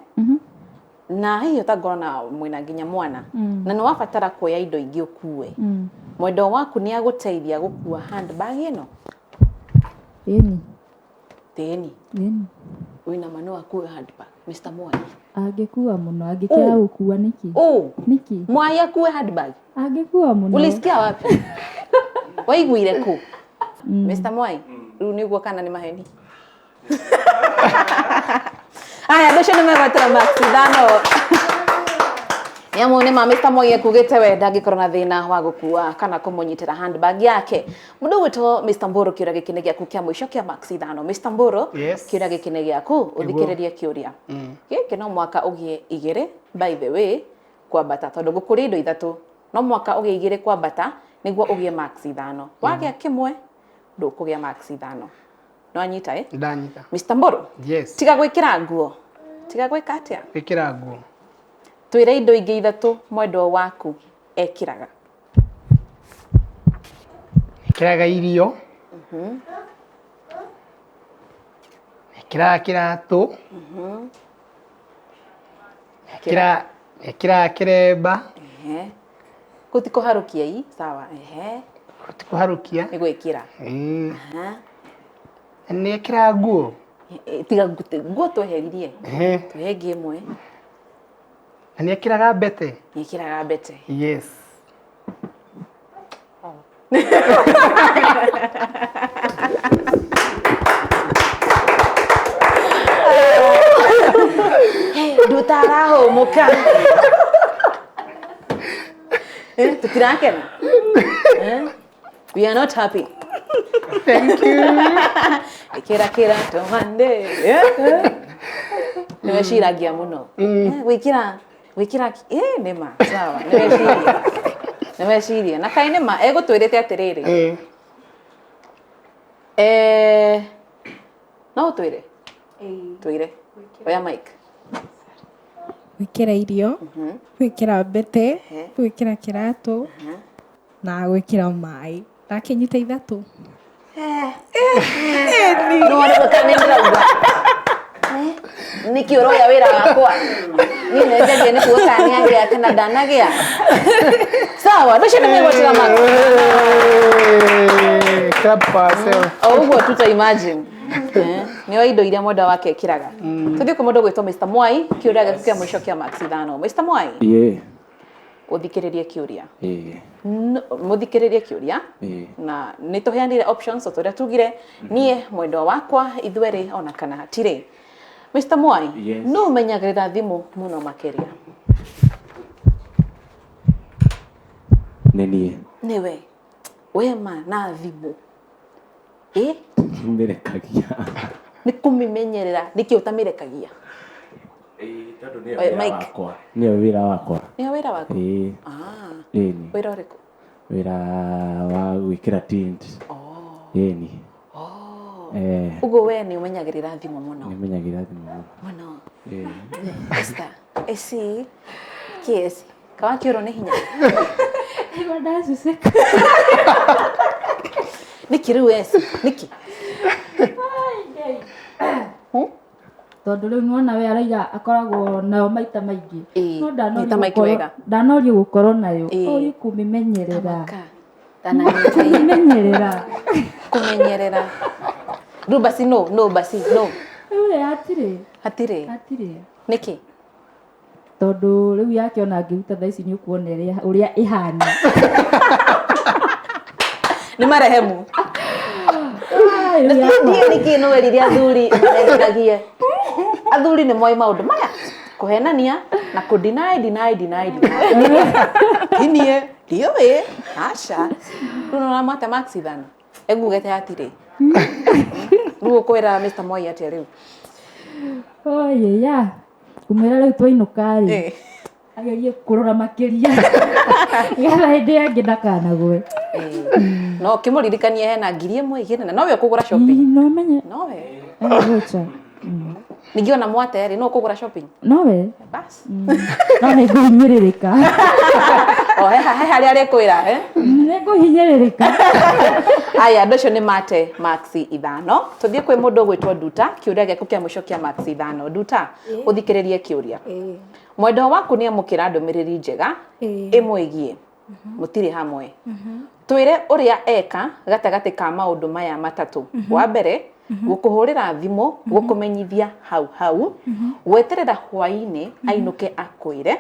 na hiyo tangona mwĩna nginya mwana na nĩ wabatara kuoya indo ingĩ ũkue mwendwa waku nĩ agũteithia gũkua handbag ĩno Ĩni. Teni Ĩni. wĩna manu akue handbag Mr. Mwai Angĩkua mũno angĩkĩra gũkua nĩkĩ? Nĩkĩ? Mwai akue handbag Angĩkua mũno. Ulisikia wapi? Waiguire ku? Mr. Mwai rĩu nĩguo kana nĩ maheni Aya ndocio nĩmegwatĩra max 5 Nĩamu nĩ Mr. Mwai ekugĩte we ndangĩkorwo na thĩna wa gũkua kana kũmũnyitĩra handbag yake mũndũ wĩtwo Mr. Mburu kĩũria gĩkĩ nĩ gĩaku kĩa mũico kĩa max 5 Mr. Mburu kĩũria gĩkĩ nĩ gĩaku ũthikĩrĩrie kĩũria gĩkĩ no mwaka ũgĩe 2 by the way kwambata tondũ gũkũrĩ indo 3 no mwaka ũgĩe 2 kwambata nĩguo ũgĩe max 5 wagĩa kĩmwe ndũkũgĩa max 5 no anyita Ndanyita. Mr. Mburu Yes. tiga gwĩkĩra nguo tiga gwĩka atĩa Gwĩkĩra nguo. Twĩre indo ingĩ 3 mwendwa waku ekĩraga Ekĩraga irio. Ekĩraga kĩratũ. Ekĩraga kĩremba. Gũtikũharũkia ii sawa Gũtikũharũkia. nĩ gwĩkĩra Nĩ ekĩraga nguo. tiga nguo tweheririe tuhe ĩngĩ ĩmwe Na nĩ ekĩraga mbete. nĩ ĩkĩraga mbete Yes. Ndũtarahũmũka tũtirakena we are not happy Thank you. Kĩra tũhande nĩweciragia mũno gwĩkĩra nĩma sawa nĩweciria na kaĩ nĩma egũtwĩrĩte atĩrĩrĩ no ũtwĩre twĩre oya mike Gwĩkĩra irio, gwĩkĩra mbete, gwĩkĩra kĩratũ na gwĩkĩra maĩ. Ndakĩnyita 3. no arĩgũka nĩ ndĩrauga nĩkĩ ũroya wĩra wakwa niĩ nĩnjagia nĩ kuga kana nĩagĩa kana ndanagĩa sawa ndocio nĩmegwatĩra max Clap for ourselves. ũguo tuta imagine nĩo indo iria mwendwa wake ekĩraga tũthiĩ kwĩ mũndũ gwĩtwo Mr. Mwai kĩũria gĩaku kĩa mũico kĩa max 5 Mr. Mwai ũthikĩrĩrie kĩũria mũthikĩrĩrie kĩũria na nĩ tũheanire options o tũrĩa tugire niĩ mwendwa wakwa ithuerĩ ona kana hatirĩ Mr. Mwai no ũmenyagĩrĩra thimũ mũno makĩria Nĩ niwe wema na thimũ mĩrekagia. nĩ kũmĩmenyerera nĩkĩ ũtamĩrekagia Tondũ nĩyo wĩra wakwa. Nĩyo wĩra wakwa. nĩyo wĩra waku Ĩni. wĩra ũrĩkũ Wĩra wa gwĩkĩra tint. Ĩni. ũguo we nĩ ũmenyagĩrĩra thimũ mũno Nĩmenyagĩrĩra thimũ mũno Esther eci kĩesi kawa kĩoro nĩ hinya Ĩgua ndacuceka. nĩkĩ rĩu eci nĩkĩ Tondũ rĩu nĩwona we araiga akoragwo nayo maita maingĩ. No maita maingĩ wega. ndanorio gũkorwo nayo. Ũyũ kũmĩmenyerera. Kũmenyerera. Rĩu basi no. Rĩu hatirĩ. Nĩkĩ? Tondũ rĩu yakĩona ngĩruta thaa ici nĩ ũkuona ũrĩa ĩhana. Nĩ marehemu. Nĩkĩ no weririe athuri mendagie. Athuri nĩ moĩ maũndũ maya kũhenania na kũ-deny. Inie ndiũĩ aca rĩu no mate max 5 egugete hatirĩ rĩu ũkwĩra Mr. Mwai atĩa rĩu Oyeya kumĩra rĩu twainũka rĩ agerie kurora makiria getha hĩndĩ yangĩ ndakanagwe. No kimuririkanie hena 1,000 igĩrĩ no we kũgũra shopping. No menye. No we. Gũcha. Ningĩ ona mwate no kũgũra shopping. No we. Bas. No nĩ ngũhinyĩrĩrĩka. He harĩa arĩkwĩra nĩ ngũhinyĩrĩrĩka. Aya andũ acio nĩ mate max 5. Tũthiĩ kwĩ mũndũ ũgwĩtwo Nduta, kĩũria gĩaku kĩa mũico kĩa max 5. Nduta, ũthikĩrĩrie kĩũria. Mwendwa waku nĩ amũkĩra ndũmĩrĩri njega ĩmwĩgiĩ mũtirĩ hamwe. Twĩre ũrĩa eka gatagatĩ ka maũndũ maya matatũ. Wa mbere, gũkũhũrĩra thimũ, gũkũmenyithia hau, gweterera hwaĩ-inĩ ainũke akwĩre,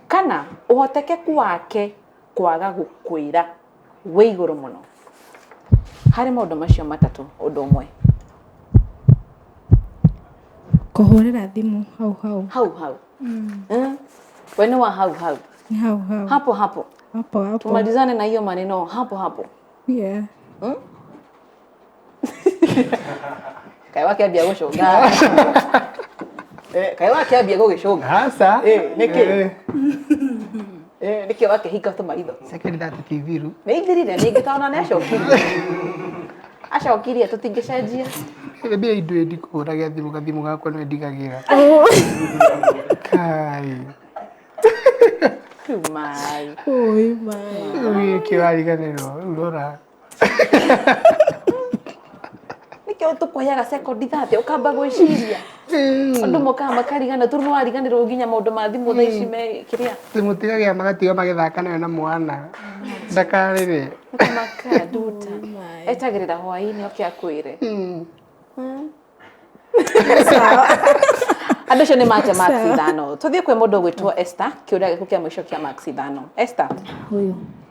kana ũhotekeku wake kwaga gũkwĩra wĩ igũrũ mũno. Harĩ maũndũ macio matatũ ũndũ ũmwe. Kũhũrĩra thimũ hau. We nĩ wa hau. Hapo. Hapo. Tumalizane na hiyo maneno hapo. Yeah. Kai wake ambia gũcũnga. Kai wake ambia gũgĩcũnga. Hasa. Nĩkĩ? Nĩkĩ wake hika tũmaitho. Second that TV ru. Nĩ ithirire ningĩ tona nĩ acokirie. Acokirie tũtingĩcenjia. Mbia indo ndi kũragia thimũ gathimũ gakwa nĩ ndigagĩra. Kai. Mai. Oi mai. Ui kĩwariganĩrwo rĩu rora. Nĩkĩ ũtũkũheaga sekondi 30 ũkamba gwĩciria. Andũ mokaga makarigana tũrĩ wariganĩrwo nginya maũndũ ma thimũ thaa ici me kĩrĩa. Timũtigagia magatiga magĩthaka nayo na mwana. Ndakarĩre. Maka Nduta. Etagĩrĩra hwaĩ-inĩ oke akwĩre. Andũ acio nĩ mate max 5. Tũthiĩ kwĩ mũndũ ũgwĩtwo Esther, kĩũria gĩaku kĩa mũico kĩa max 5. Esther,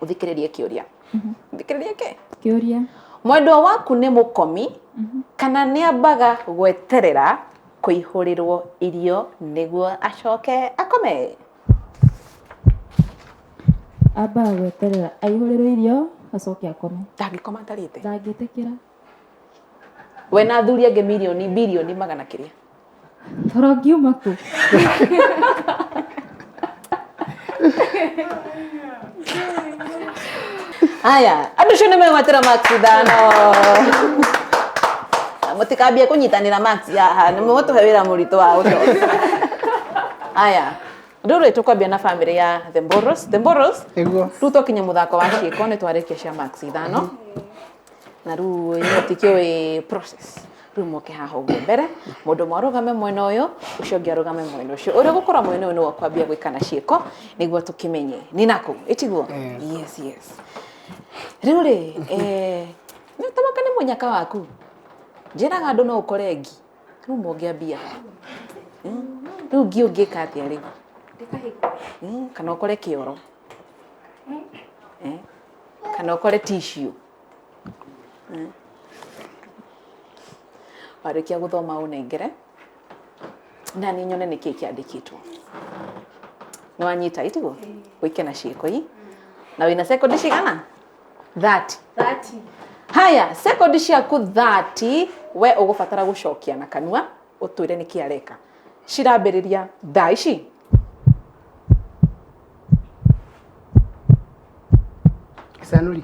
ũthikĩrĩrie kĩũria. Ũthikĩrĩrie kĩ? Kĩũria. Mwendwa waku nĩ mũkomi kana nĩ ambaga gweterera kũihũrĩrwo irio nĩguo acoke akome? Ambaga gweterera aihũrĩrwo irio acoke akome. Ndangĩkoma atarĩte. Ndangĩtĩkĩra. We na athuri angĩ milioni bilioni magana kĩrĩa. Toro ngiuma kũ? Aya, andũ acio nĩ megwetera max 5. Mũtikambie kũnyitanĩra max haha, nĩ mũtũhe wĩra mũritũ wa gũcoka. Aya, rĩu tũkwambia na famĩlĩ ya The Mboros. Rĩu tũkinya mũthako wa ciĩko nĩ twarĩkia cia max 5. Na rĩu tikĩũĩ process. Rĩu moke haha ũguo mbere, mũndũ mwarũgame mwena ũyũ, ũcio ũngĩ arũgame mwena ũcio. Ũrĩa gũkorwo mwena ũyũ nĩ wakwambia gwĩkana ciĩko nĩguo tũkĩmenye nĩ nakũ ĩtiguo. Yes. Rĩu rĩ, nĩ tamaka nĩ mũnyaka waku. Njĩraga andũ no ũkore ngi. Rĩu mũngĩambia. Rĩu ngi ũngĩka atĩa rĩu? Kana ũkore kĩoro. Kana ũkore tissue. Warĩkia gũthoma ũnengere na nĩ nyone nĩkĩ kĩandĩkĩtwo. Nĩ wanyita ĩtiguo? Wĩke na ciĩko ii. Na wĩna sekondi cigana? 30. Haya, sekondi ciaku 30 we ũgũbatara gũcokia na kanua ũtwĩre nĩkĩ areka. Cirambĩrĩria thaa ici. Sanuri.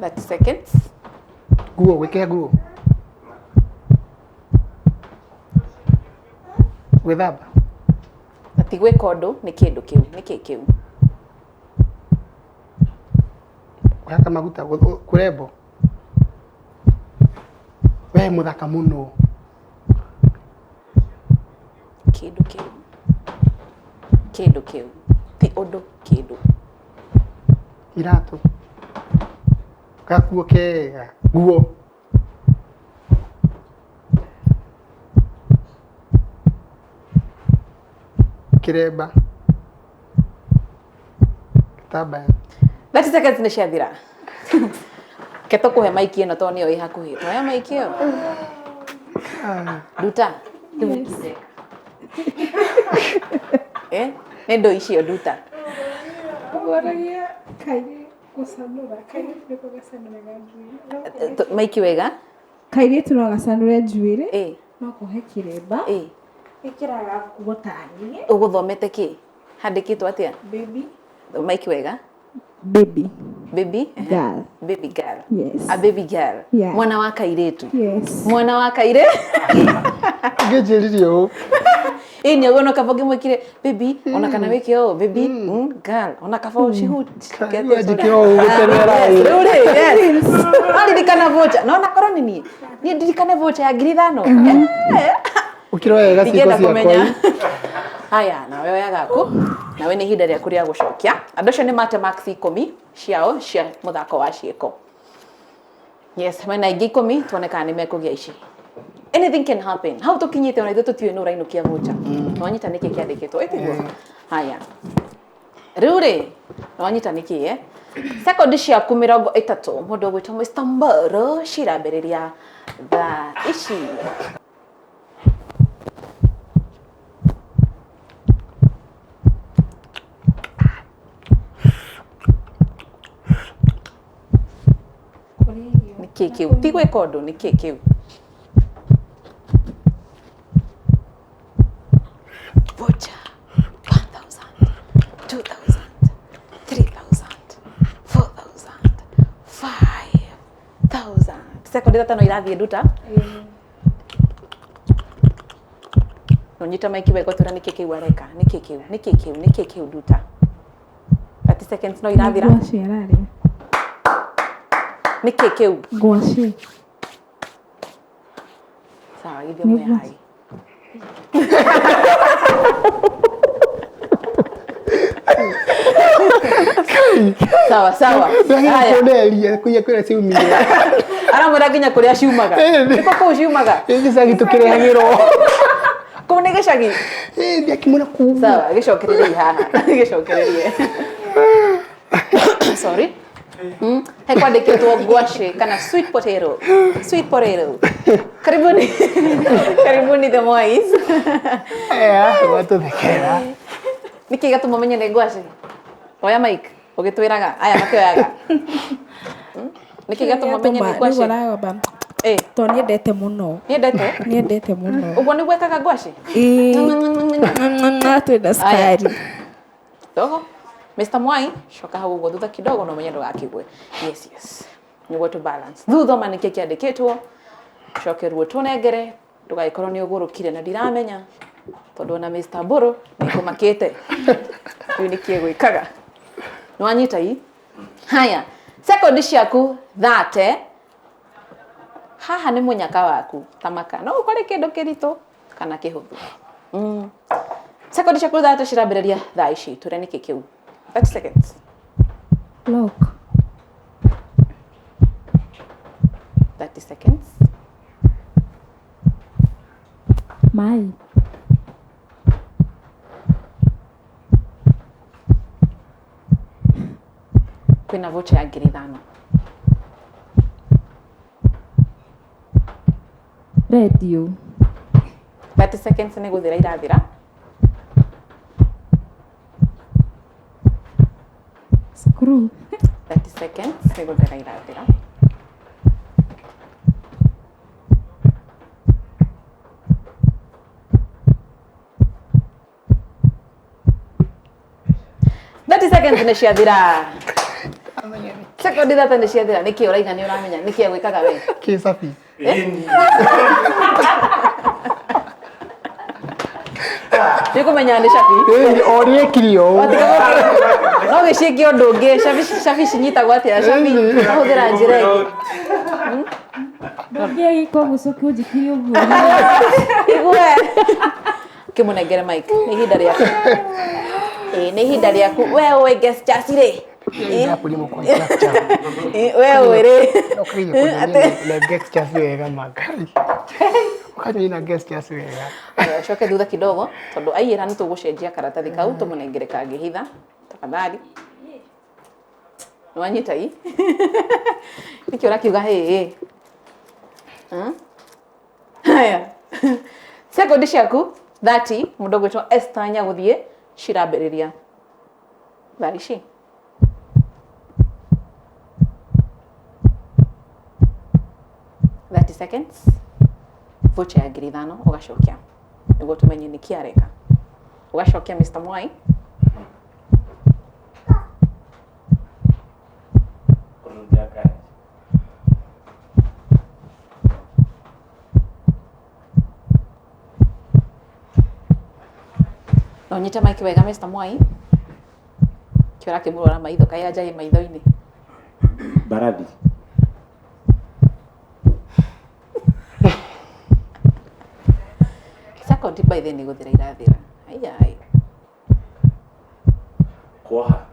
30 seconds. Guo, wĩke guo. Gwĩthamba. Ati gwĩka ũndũ nĩ kĩndũ kĩu, nĩkĩ kĩu? Gwĩhaka maguta kũrembo. We mũthaka mũno. Kĩndũ kĩu. Kĩndũ kĩu. Ti ũndũ kĩndũ. Iratũ. Gakuo kega. Guo. Kiremba. Kitambaya. 30 seconds nĩ ciathira. Ke tũkũhe maiki ĩno tondũ nĩyo ĩ hakuhĩ. Twoya maiki ĩyo. Nduta. Nĩ ndũ icio Nduta. Ũgoragia kairĩ gũcanũra. Kairĩ nĩko gacanũraga njuĩrĩ. Maiki wega. Kairĩ no gacanũre njuĩrĩ. No kũhe kĩremba. Ĩkĩraga nguo ta niĩ. Ũgũthomete kĩ? Handĩkĩtwo atĩa? Baby. Mike wega. Baby. Baby? Girl. Baby girl. Yes. A baby girl. Yeah. Mwana wa kairĩtu. Yes. Mwana wa kairĩ. Ngĩnjĩririe ũũ. Ini ugono kabo ngimwikire baby ona kana wiki o baby girl ona kabo shihut Wajikiro Gweterera. Yes. Ali dikana vocha no na koroni ni dikane vocha ya ngiri 5. Ukiro wega ciko ciakwa. Haya na wewe yagaku na we ni hinda rĩa kuria gũcokia andũ acio nĩ mate max 10 ciao cia mũthako wa ciĩko. Yes mena ingĩ 10 tuone kana nĩ mekũgĩa ici. Anything can happen. How tukinyite ona ithu tutiwe no rainukia vocha. No anyita niki kiandikitwo itiguo. Haya. Riu ri no anyita niki Sekondi ciaku 30 mundu gwitwo Mr. Mbaro cirambiriria tha ici. Niki kiu tigwe kondo niki kiu. Vocha 1,000, 2,000, 3,000, 4,000, 5,000. Sekondi tano irathie nduta. Nonyita maiki wego tura niki kiu areka niki kiu nduta. 30 seconds no irathira. Niki kiu Ngwaci. sawa hivyo mwe hai. Sawa. Haya. Kunelia kuya kwira ciumire. Ara mwira nginya kuria ciumaga. Niko ku ciumaga. Gicagi tukirehagirwo. Kũu nĩ gĩcagi. Ndiakimona ku. Sawa gĩcokererie haha. Gĩcokererie. Sorry. He kwandĩkĩtwo ngwaci kana sweet potato. Sweet potato. Karibuni the boys. Watuthekera. Niki gatuma menye nĩ ngwaci. Oya Mike, ũgĩtwĩraga aya makĩoyaga. Niki gatuma menye nĩ ngwaci. To niendete muno. Niendete muno. Ũguo nĩguo ekaga ngwaci? Twĩna skari. Dogo. Mr. Mwai, shoka hau ũguo thutha kidogo no menye ndũgakĩgwe. Yes. Nĩguo to balance. Thutha ma nĩkĩ kĩandĩkĩtwo. Cokerwo tũnengere, ndũgagĩkorwo nĩ ũgũrũkire na ndiramenya. Tondũ na Mr. Mburu nĩkũmakĩte. Rĩu nĩkĩ gwĩkaga. Nĩwanyita ii? Haya. Sekondi ciaku 30. Haha nĩ mũnyaka waku. Tamaka. No ũkore kĩndũ kĩritũ kana kĩhũthũ. Sekondi ciaku 30 cirambĩrĩria thaa ici. Tũrĩa nĩkĩ kĩu. 30 seconds. Lock. 30 seconds. Mai. Kwĩna vocha ya ngiri 5. Radio. 30 seconds nĩ gũthira irathira. Screw. 30 seconds nĩ gũthira irathira. Seconds nĩ ciathira. Sekondi 30 nĩ ciathira. Nĩkĩ ũraiga nĩ ũramenya nĩkĩ gwĩkaga we? Kĩ safi. Nĩkũmenya nĩ cabi. Orie kirio. No gĩciĩke ũndũ ũngĩ cabi cinyitagwo atĩa cabi ahũthĩra njĩra ĩngĩ. Ndũngĩ gĩko gũcokia ũnjĩkire ũguo. Igue. Kĩmũnengere Mike. Nĩ ihinda rĩaku. Nĩ ihinda rĩaku. We ũĩ guest chasire. Ndapuri mukwa chapcha. We ũĩ rĩ. Na guest chasire wega makai. Ukanywa na guest chasire wega. Aya coke thutha kidogo tondu aiyera nĩ tũgũcenjia karatathi kau tũmũnengere kangĩhitha tafadhali. Nĩwanyita ii? Nĩkĩ ũrakiuga hĩ? Haya. Sekondi ciaku 30 mũndũ gwĩtwo Esther Nyagũthiĩ cirambĩrĩria thaa ici. Seconds. Vocha ya ngiri 5 ũgacokia. nĩguo tũmenye nĩ kĩareka. Ũgacokia Mr. Mwai. No nyite maiki wega Mr. Mwai. Kĩora kĩmũrora maitho kaya njai maitho-inĩ. Barathi. Second by the nĩ gũthira irathira. Ai. Kwaha.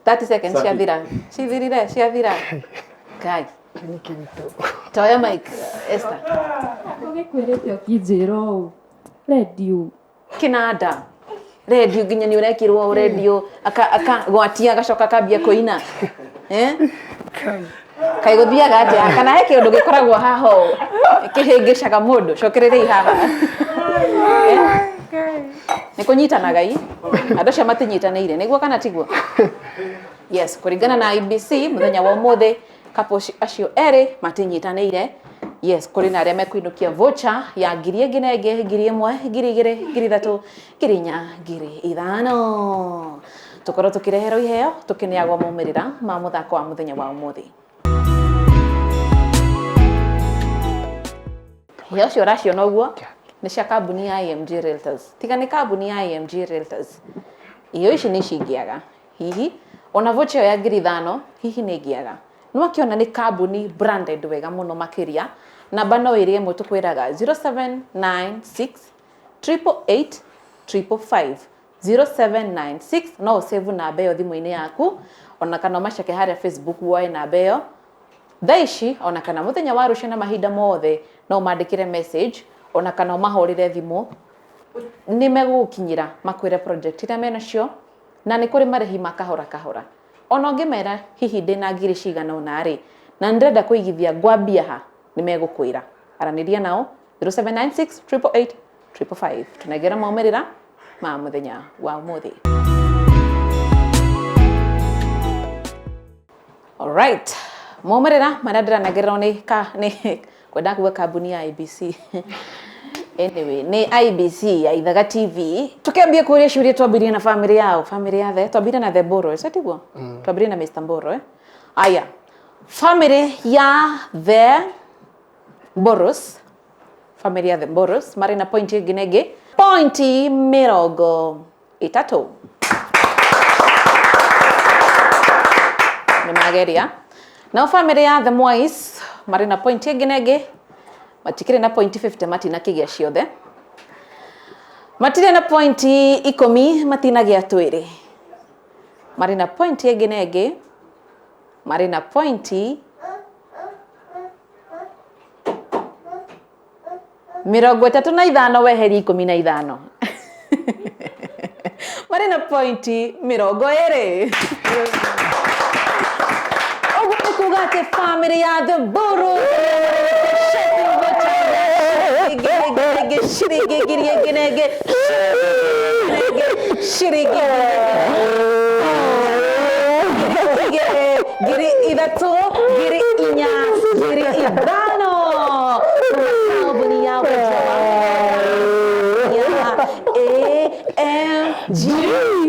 30 seconds ciathira. Ciathira. Kai. Toya Mike, Esther. Ũgĩkwĩrĩte ũkĩnjĩra ũũ. Radio. Kinanda. Radio nginya nĩ ũrekirwo radio akagwatia agacoka akambia kũina. Kai gũthiaga atĩa kana he kĩndũ gĩkoragwo haha kĩhĩngĩcaga mũndũ cokererei haha. Nĩ kũnyitanaga andũ acio matinyitanĩire nĩguo kana tiguo? Yes, kũringana na IBC mũthenya wa ũmũthĩ couples acio erĩ matinyitanĩire. Yes, kũrĩ na arĩa mekũinũkia voucher ya 1,000 nginenge 1,000 2,000 3,000 4,000 5,000 tukorwo tukireherwo iheo tukineagwo maumĩrĩra ma mũthako wa mũthenya wa ũmũthĩ. Iheo cio ũraciona ũguo nĩ cia kambuni ya IMG Realtors. Tiga nĩ kambuni ya IMG Realtors. Iheo ici nĩ cingĩaga hihi ona voucher ya 5,000 hihi nĩ ingĩaga. Nĩwakĩona nĩ kambuni branded wega mũno makĩria. Namba no ĩrĩa ĩmwe tũkwĩraga 0796 888 555 0796 no save namba ĩyo thimũ-inĩ yaku ona kana macake harĩa Facebook woe namba ĩyo. Thaa ici ona kana mũthenya wa rũciũ na mahinda mothe no mandĩkĩre message ona kana ũmahũrĩre thimũ nĩ megũgũkinyĩra makwĩre project iria menacio na nĩ kũrĩ marĩhi makahora kahora. Ona ũngĩmera hihi ndĩna ngiri cigana ũna rĩ na ndĩrenda kũigithia ngwambia ha nĩ megũkwĩra. Aranĩria nao 0796 888 555 tunengera maumĩrĩra ma mũthenya wa ũmũthĩ. Alright, maumĩrĩra marĩa ndĩranengererwo nĩ kwenda kuga kambuni ya IBC. Anyway, nĩ IBC ya Ithaga TV. Tukiambia kũria ciũria twambirie na family yao, family ya the twambirie na the Mboro, is tiguo? Twambirie na Mr. Mboro Aya. Family ya the Mboros. Family ya the Mboros marĩ na point ĩngĩ point 30. Nĩ mageria. Now family ya the Mwais marĩ na point ĩngĩ matikire na point 50 matina kĩgĩa ciothe. Matire na point 10 matinagĩa twĩrĩ. Marĩ na point ĩngĩ marĩ na point 35 weheri 15. Marĩ na point 20. Oguo nĩ kuga atĩ family ya the Mburu giri ithatũ giri inya giri ithano kambuni ya AMG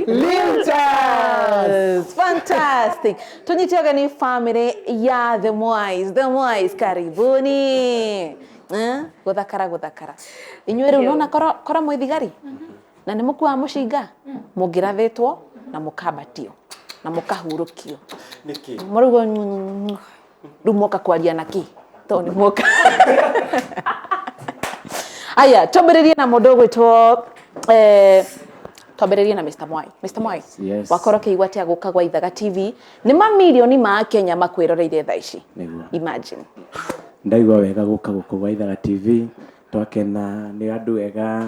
Realtors. Fantastic. Tunyitioga ni family ya the Mwais karibuni. Gũthakara inyuĩ rĩu nona kora mwĩthigari na nĩ mũkuaga mũcinga mũngĩrathĩtwo na mũkambatio na mũkahurũkio mũrauga rĩu moka kwaria na kĩ tondũ nĩ moka. Aya twambĩrĩrie na mũndũ ũgwĩtwo twambĩrĩrie na Mr. Mwai. Mr. Mwai, wakorwo kĩigua atĩa gũka gwa Ithaga TV nĩ mamirioni ma Kenya makwĩroreire thaa ici. Imagine. Ndaigua wega gũka gũkũ gwa Ithaga TV twakena nĩ andũ wega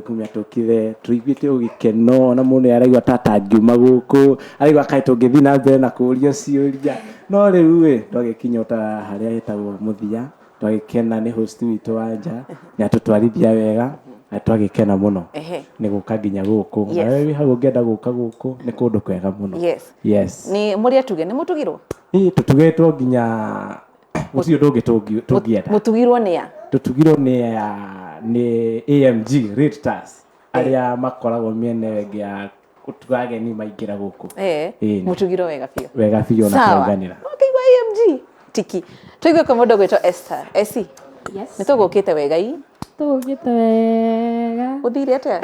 kumia tũkire tũiguĩte ũgĩkeno na mũndũ araigua tatangiuma gũkũ araigua kaĩ tũngĩthiĩ na mbere na kũũrio ciũria no rĩu twagĩkinya ta harĩa hetagwo mũthia twagĩkena nĩ host witũ wa nja nĩ atũtwarithia wega na twagĩkena mũno nĩ gũka nginya gũkũ na wewe hau ũngĩenda gũka gũkũ nĩ kũndũ kwega mũno. Yes. Nĩ mũrĩa tuge nĩ mũtugirwo tũtugĩtwo nginya Gũtirĩ ũndũ ũngĩ tũngĩenda. Mũtugirwo nĩ a? Tũtugirwo nĩ AMG Realtors arĩa makoragwo mĩena ĩngĩ ya gũtuga ageni maingĩra gũkũ. Mũtugirwo wega biũ. Wega biũ na kũiganĩra. Ũkaigua AMG tiki. Tũigue kwa mũndũ gwĩtwo Esther. Esi. Yes. Nĩ tũgũkĩte wega ii? Tũgũkĩte wega. Ũthire atĩa?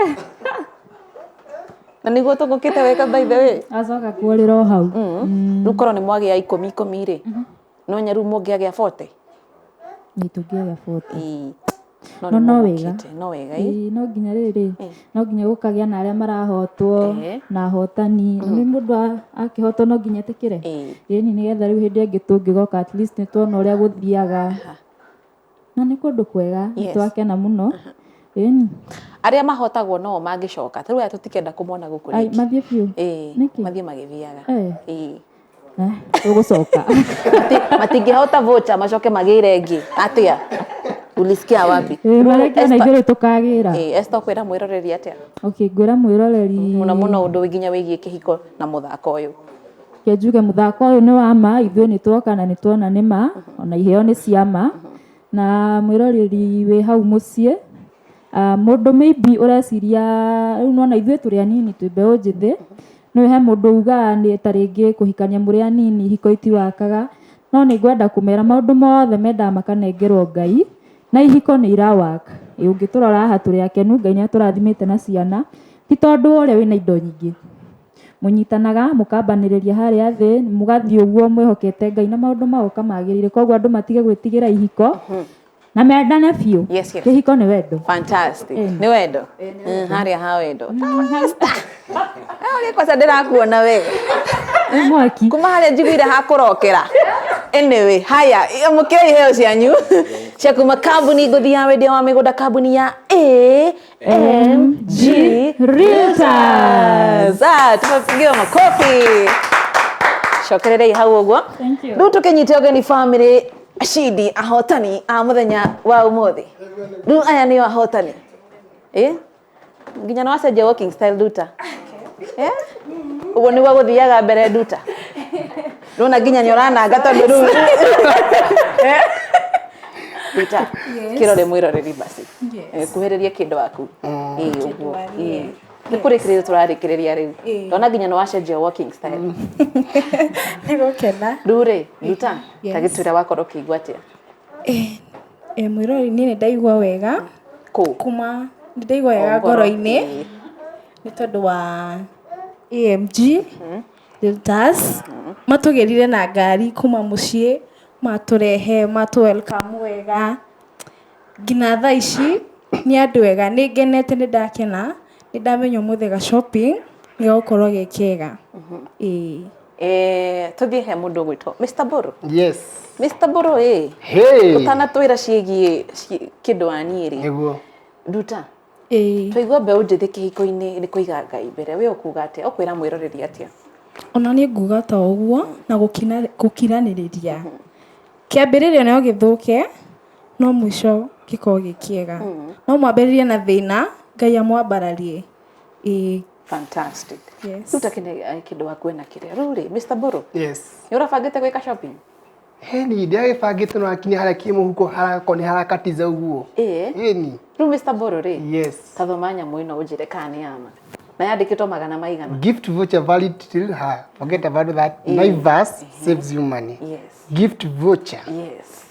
Na nĩguo tũgũkĩte wega by the way. Acoka kuorĩra o hau. Rĩu korwo nĩ mwagĩa 10 rĩ, no nyaru mũngĩagĩa 40? Nĩ tũngĩagĩa 40. No wega. No wega ii? No nginya rĩrĩ, no nginya gũkagĩa na arĩa marahotwo na ahotani. Nĩ mũndũ akĩhotwo no nginya etĩkĩre. Ĩni nĩgetha rĩu hĩndĩ ĩngĩ tũngĩgoka at least nĩ tuona ũrĩa gũthiaga. Na nĩ kũndũ kwega, twakena mũno. Ĩni. Arĩa mahotagwo no mangĩcoka. Tarĩu aya tũtikenda kũmona gũkũ rĩngĩ. Mathiĩ biũ. Mathiĩ magĩthiaga. Tũgũcoka. Matingĩhota voucher macoke magĩre ĩngĩ. Atĩa? Ulisikia wapi? Mareke na ithuĩ tũkagĩra. Esther kwĩra mwĩroreri atĩa? Okay, ngwĩra mwĩroreri mũno ũndũ nginya wĩgiĩ kĩhiko na mũthako ũyũ. Kĩnjuge mũthako ũyũ nĩ wa ma, ithuĩ nĩ tuoka na nĩ tuona nĩ ma, ona iheo nĩ cia ma. Na mwĩroreri wĩ hau mũciĩ. Mũndũ maybe ũreciria rĩu nona ithuĩ tũrĩ anini twĩ mbeũ njĩthĩ. No he mũndũ ugaga nĩ ta rĩngĩ kũhikania mũrĩ anini ihiko itiwakaga. No nĩ ngwenda kũmera maũndũ mothe mendaga makanengerwo Ngai. Na ihiko nĩ irawaka. Ũngĩtũrora haha tũrĩ akenu, Ngai nĩ atũrathimĩte na ciana. Ti tondũ ũrĩa wĩna indo nyingĩ. Mũnyitanaga, mũkambanĩrĩria harĩa thĩ, mũgathiĩ ũguo mwĩhokete Ngai na maũndũ magoka magĩrĩire. Koguo andũ matige gwĩtigĩra ihiko. Na mendane biũ. Kĩhiko nĩ wendo. Fantastic. Nĩ wendo. Harĩa ha wendo. Ũrĩa kwanza ndĩrakuona wega. Mwaki. Kuma harĩa njiguire hakũrokera. Anyway, haya, mũkĩra iheo cianyu. Cia kuma kambuni ngũthi ya wendia wa mĩgũnda kambuni ya AMG Realtors. Tupapigie makofi. Cokererei hau ũguo. Rĩu tũkĩnyite ũgeni family acindi ahotani a mũthenya wa ũmũthĩ. Rĩu aya nĩo ahotani. Nginya no acenjia walking style Duta. Ũguo nĩguo gũthiaga mbere Duta. Rũna nginya nĩ ũrananga tondũ rĩu. Duta, kĩrore mwĩroreri basi. Kuhĩrĩria kĩndũ waku. Ũguo. Nĩ kũrĩkĩrĩria tũrarĩkĩrĩria rĩu. Ndona nginya no acenjia walking style. Nĩgũkena. Rĩu rĩ, Duta, ta gĩtwĩra wakorwo ũkĩigua atĩa? Mwĩroreri nĩ ndaigua wega. Kuma nĩ ndaigua wega ngoro-inĩ. Nĩ tondũ wa AMG Realtors matũgĩrire na ngari kuma mũciĩ, matũrehe, welcome wega. Nginya thaa ici nĩ andũ wega, nĩ ngenete, nĩ ndakena, nĩ ndamenya mũthega shopping nĩ gũkorwo gĩ kĩega. Tũthiĩ he mũndũ gwĩtwo Mr. Boro. Yes. Mr. Boro ũtanatwĩra ciĩgiĩ kĩndũ waniĩ rĩ. Nĩguo. Duta. Twaigua mbeũ njĩthĩ kĩhiko-inĩ nĩ kũiga Ngai mbere. Wee ũkuga atĩa? Ũkwĩra mwĩroreri atĩa? Ona niĩ nguga ta ũguo na gũkiranĩrĩria. Kĩambĩrĩrio no gĩthũke, no mũico gĩkorwo gĩ kĩega. No mwambĩrĩrie na thĩna, Ngai amwambararie. Fantastic. Rĩu ta kĩndũ waku ena kĩrĩa. Rĩu rĩ, Mr. Boro. Yes. Nĩ ũrabangĩte gwĩka shopping? Heni, ndiagĩbangĩte no akinya harĩa kĩmũhuko harako nĩ harakatiza ũguo. Heni. Rĩu Mr. Boro rĩ. Yes. Tathoma nyamũ ĩno ũnjĩre kana nĩ yama. Na yandĩkĩtwo magana maigana. Gift voucher valid till her. Forget about that. Naivas saves you money. Yes. Gift voucher. Yes.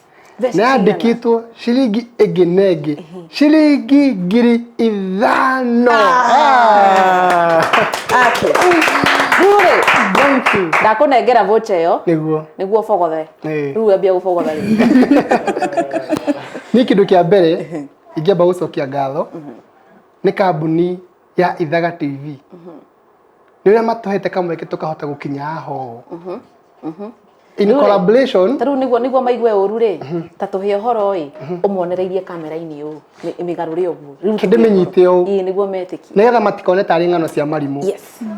Na yandĩkĩtwo ciringi ĩngĩ na ĩngĩ. Ciringi ngiri 5. Rũrĩ, ndakũnengera voucher ĩyo. Nĩguo ũbogothe. Rĩu wambia gũbogotha rĩ. Nĩ kĩndũ kĩa mbere ingĩamba gũcokia ngatho nĩ kambuni ya Ithaga TV. Nĩ ũrĩa matũhete kamweke tũkahota gũkinya haha. In collaboration. Tarĩu nĩguo maigue ũru rĩ, ta tũhe ũhoro ĩ, ũmonereirie kamera-inĩ ũũ, mĩgarũre ũguo. Kĩndĩmĩnyite ũũ. Nĩguo metĩkie. Nĩgetha matikone tarĩ ng'ano cia marimũ.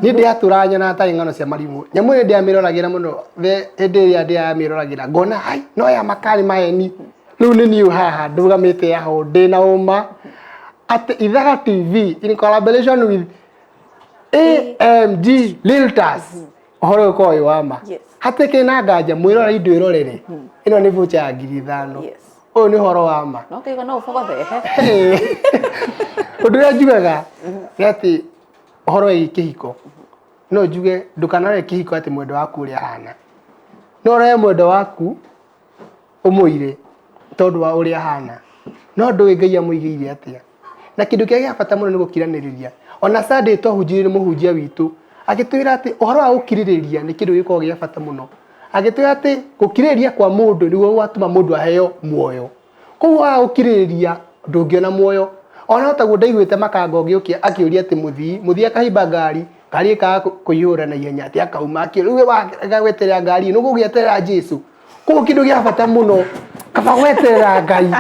Niĩ ndĩatũra nyona tarĩ ng'ano cia marimũ. Nyamũ ĩyo ndĩamĩroragĩra mũno hĩndĩ ĩrĩa ndĩamĩroragĩra ngona hai no ya makari maheni. Rĩu nĩ niĩ haha ndũgamĩte haha ndĩna ũma atĩ Ithaga TV in collaboration with AMG Realtors Ũhoro ũkorwo wĩ wa ma. Hatikĩrĩ na nganja mwĩroreri ndwĩrorere. Ĩno nĩ voucher ya 5,000. Ũyũ nĩ ũhoro wa ma. No kĩiga no ũbogothe. Ũndũ ũrĩa njugaga nĩ atĩ ũhoro wĩgiĩ kĩhiko. No njuge ndũkanarore kĩhiko atĩ mwendwa waku ũrĩa ahana. No ũrore mwendwa waku ũmũire tondũ wa ũrĩa ahana. No ndũĩ Ngai amũigĩire atĩa. Na kĩndũ kĩrĩa gĩa bata mũno nĩ gũkiranĩrĩria. Ona Sunday twahunjĩirie nĩ mũhunjia witũ agĩtwĩra atĩ ũhoro wa gũkirĩrĩria nĩ kĩndũ gĩkoragwo gĩa bata mũno. Agĩtwĩra atĩ gũkirĩrĩria kwa mũndũ nĩguo gwatũma mũndũ aheo muoyo. Koguo wa gũkirĩrĩria ndũngĩona muoyo. Ona taguo ndaiguĩte makanga ũgĩũkia akĩũria atĩ mũthii akahimba ngari ĩkaga kũiyũra na ihenya atĩ akauma akĩrũge wagweterera ngari nĩ gũgĩeterera Jesu. Koguo kĩndũ gĩa bata mũno kaba gweterera Ngai.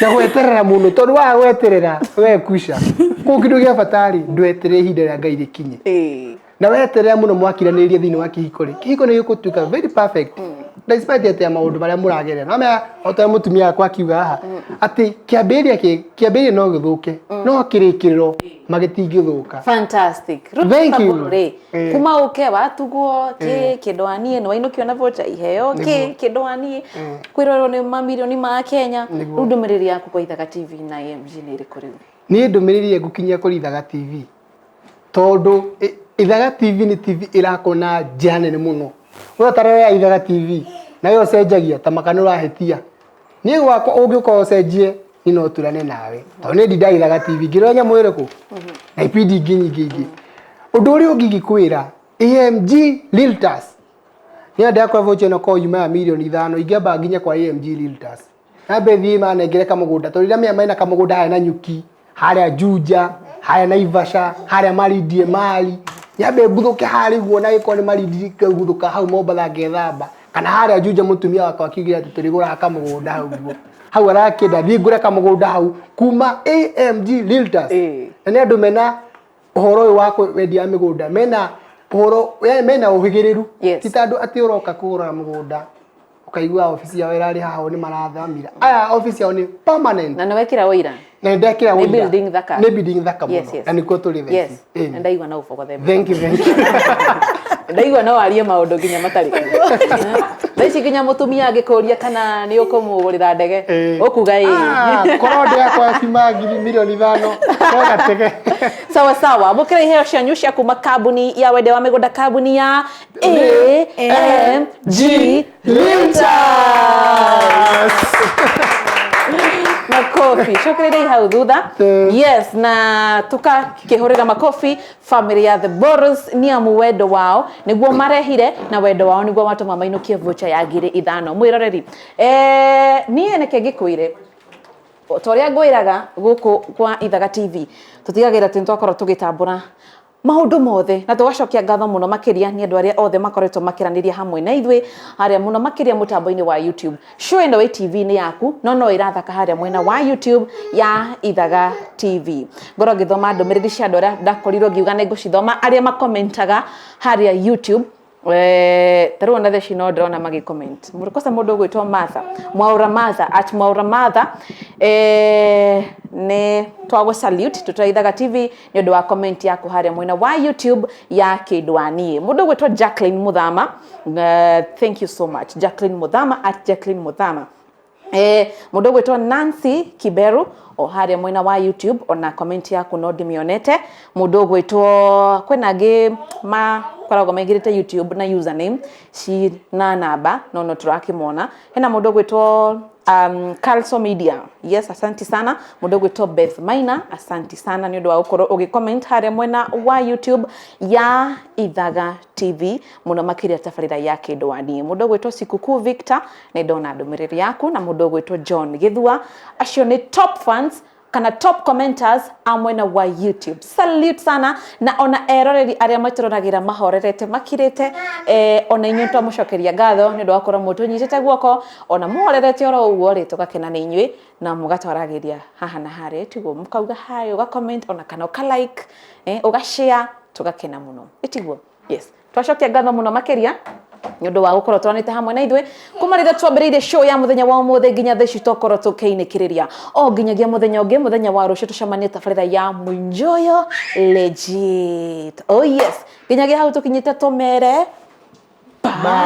Na gweterera mũno tondũ wa gweterera we kusha. Koguo kĩndũ gĩa bata rĩ ndweterere ihinda rĩa Ngai rĩkinye. Na weterera mũno mwakiranĩrĩria thĩinĩ wa kĩhiko rĩ. Kĩhiko nĩ gĩgũtuĩka very perfect. Despite atĩ maũndũ marĩa mũragerera. No maya otawe mũtumia akwa akiuga haha atĩ kĩambĩrĩria no gĩthũke no kĩrĩkĩrĩro magĩtingĩthũka. Fantastic. Thank you. Kuma uke watugwo kĩndwani ĩno wainũkio na voucher iheo kĩndwani kwĩrorwo nĩ mamirioni ma Kenya. Rĩu ndũmĩrĩri yaku kwa Ithaga TV na IMG nĩ ĩrĩkũ rĩu? Niĩ ndũmĩrĩri ngũkinyia kũrĩ Ithaga TV. Tondũ Ithaga TV nĩ TV ĩrakorwo na njĩra nene mũno. Ũtarore ya Ithaga TV na yo cenjagia ta makano ũrahetia. Niĩ gwakwa ũngĩũka ũcenjie ni no turane nawe. Tondũ nĩ ndinda Ithaga TV ngĩrora nyamũ ĩrĩkũ na ipindi ingĩ. Ũndũ ũrĩa ũngĩkwĩra AMG Realtors nĩ andũ akwa voucher no ko yuma ya milioni 5 ingĩamba nginya kwa AMG Realtors. Na bethi manengere kamũgũnda tondũ rĩrĩa mena kamũgũnda haya na nyuki harĩa Juja harĩa Naivasha harĩa Marindie mali nyambe mbuthuke harĩ guo na gĩkorwo nĩ Marindie gũthũka hau Mombatha ngethamba kana harĩa Juja mũtumia wakwa akiugira atĩ tũrĩgũra kamũgũnda hau guo hau arakĩenda thiĩ ngũre kamũgũnda hau kuma AMG Realtors. Na nĩ andũ mena ũhoro ũyũ wa kwendia mĩgũnda mena ũhoro mena ũhĩgĩrĩru ti ta andũ atĩ ũroka kũgũra mũgũnda ukaigua ofisi yao ĩrarĩ haha nĩ marathamira aya ofisi yao nĩ permanent. Na nĩ wekĩra ũira na ndekĩra ũira nĩ building thaka mũno na nĩkuo tũrĩ theci. Ndaigua na ũbogothe. Thank you. Ndaigua no arie maũndũ nginya matarĩ thaici nginya mũtumia angĩkũria kana nĩ ũkũmũgũrĩra ndege ũkuga korwo ndĩ yakwa cima milioni 5 no gatege. Sawa mũkĩra iheo cianyu cia kuma kambuni ya Wendo wa mĩgũnda kambuni ya AMG Realtors. Makofi cokereire hau thutha. Yes na tukakĩhũrĩra makofi family ya The Boros nĩ amu wendo wao nĩguo marehire na wendo wao nĩguo watũma mainũkie voucher ya 5,000 mwĩroreri. Niĩ nĩkĩ ngĩkwĩre torĩa ngwĩraga gũkũ kwa Ithaga TV tũtigagĩra atĩ twakorwo tũgĩtambũra maũndũ mothe na tũgacokia ngatho mũno makĩria nĩ andũ arĩa othe makoretwo makĩranĩria hamwe na ithuĩ harĩa mũno makĩria mũtambo-inĩ wa YouTube. Show ĩno ĩ TV nĩ yaku no ĩrathaka harĩa mwena wa YouTube ya Ithaga TV. Ngoro ngĩthoma ndũmĩrĩri cia andũ arĩa ndakorirwo ngiuga nĩ ngũcithoma arĩa makomentaga harĩa YouTube. Tarũ ona theci no ndĩrona magĩcomment. Mũrũkosa mũndũ ũgwĩtwo Martha Mwaura Martha nĩ twagũ salute tũtaithaga TV nĩ ũndũ wa comment yaku harĩa mwena wa YouTube ya Kĩndũ. Mũndũ ũgwĩtwo Jacqueline Muthama, thank you so much Jacqueline Muthama @Jacqueline Muthama. Mũndũ ũgwĩtwo Nancy Kiberu o harĩa mwena wa YouTube ona comment yaku no ndĩmĩonete. Mũndũ ũgwĩtwo kwĩna angĩ koragwo maigĩrĩte YouTube na username na namba no tũrakĩmona. Hena mũndũ ũgwĩtwo Calso Media, yes asanti sana. Mũndũ ũgwĩtwo Beth Maina, asanti sana nĩ ũndũ wa gũkorwo ũgĩcomment harĩa mwena wa YouTube ya Ithaga TV mũno makĩria tabarĩra ya Kĩndũ. Mũndũ ũgwĩtwo Sikuku Victor nĩ ndona ndũmĩrĩri yaku na mũndũ ũgwĩtwo John Gĩthua. Acio nĩ top fans kana top commenters a mwena wa YouTube. Salute sana na ona eroreri arĩa matũroragĩra mahorerete makirĩte ona inyuĩ twamũcokeria ngatho nĩ ũndũ wa gũkorwo mũtũnyitĩte guoko ona mũhorerete oro ũguo rĩ tũgakena nĩ inyuĩ na mũgatwaragĩria haha na harĩa tiguo mũkauga hi ũgacomment ona kana ũkalike ũgashare tũgakena mũno ĩtiguo. Yes twacokia ngatho mũno makĩria nĩ ũndũ wa gũkorwo tũranĩte hamwe na ithuĩ kuma rĩrĩa twambĩrĩirie show ya mũthenya wa ũmũthĩ nginya thaa ici tũkorwo tũkĩinĩkĩrĩria o nginyagia mũthenya ũngĩ mũthenya wa rũciũ tũcemanie tabarĩra ya Mwendwa legit. Oh yes, nginyagia hau tũkinyĩte tũmere bye.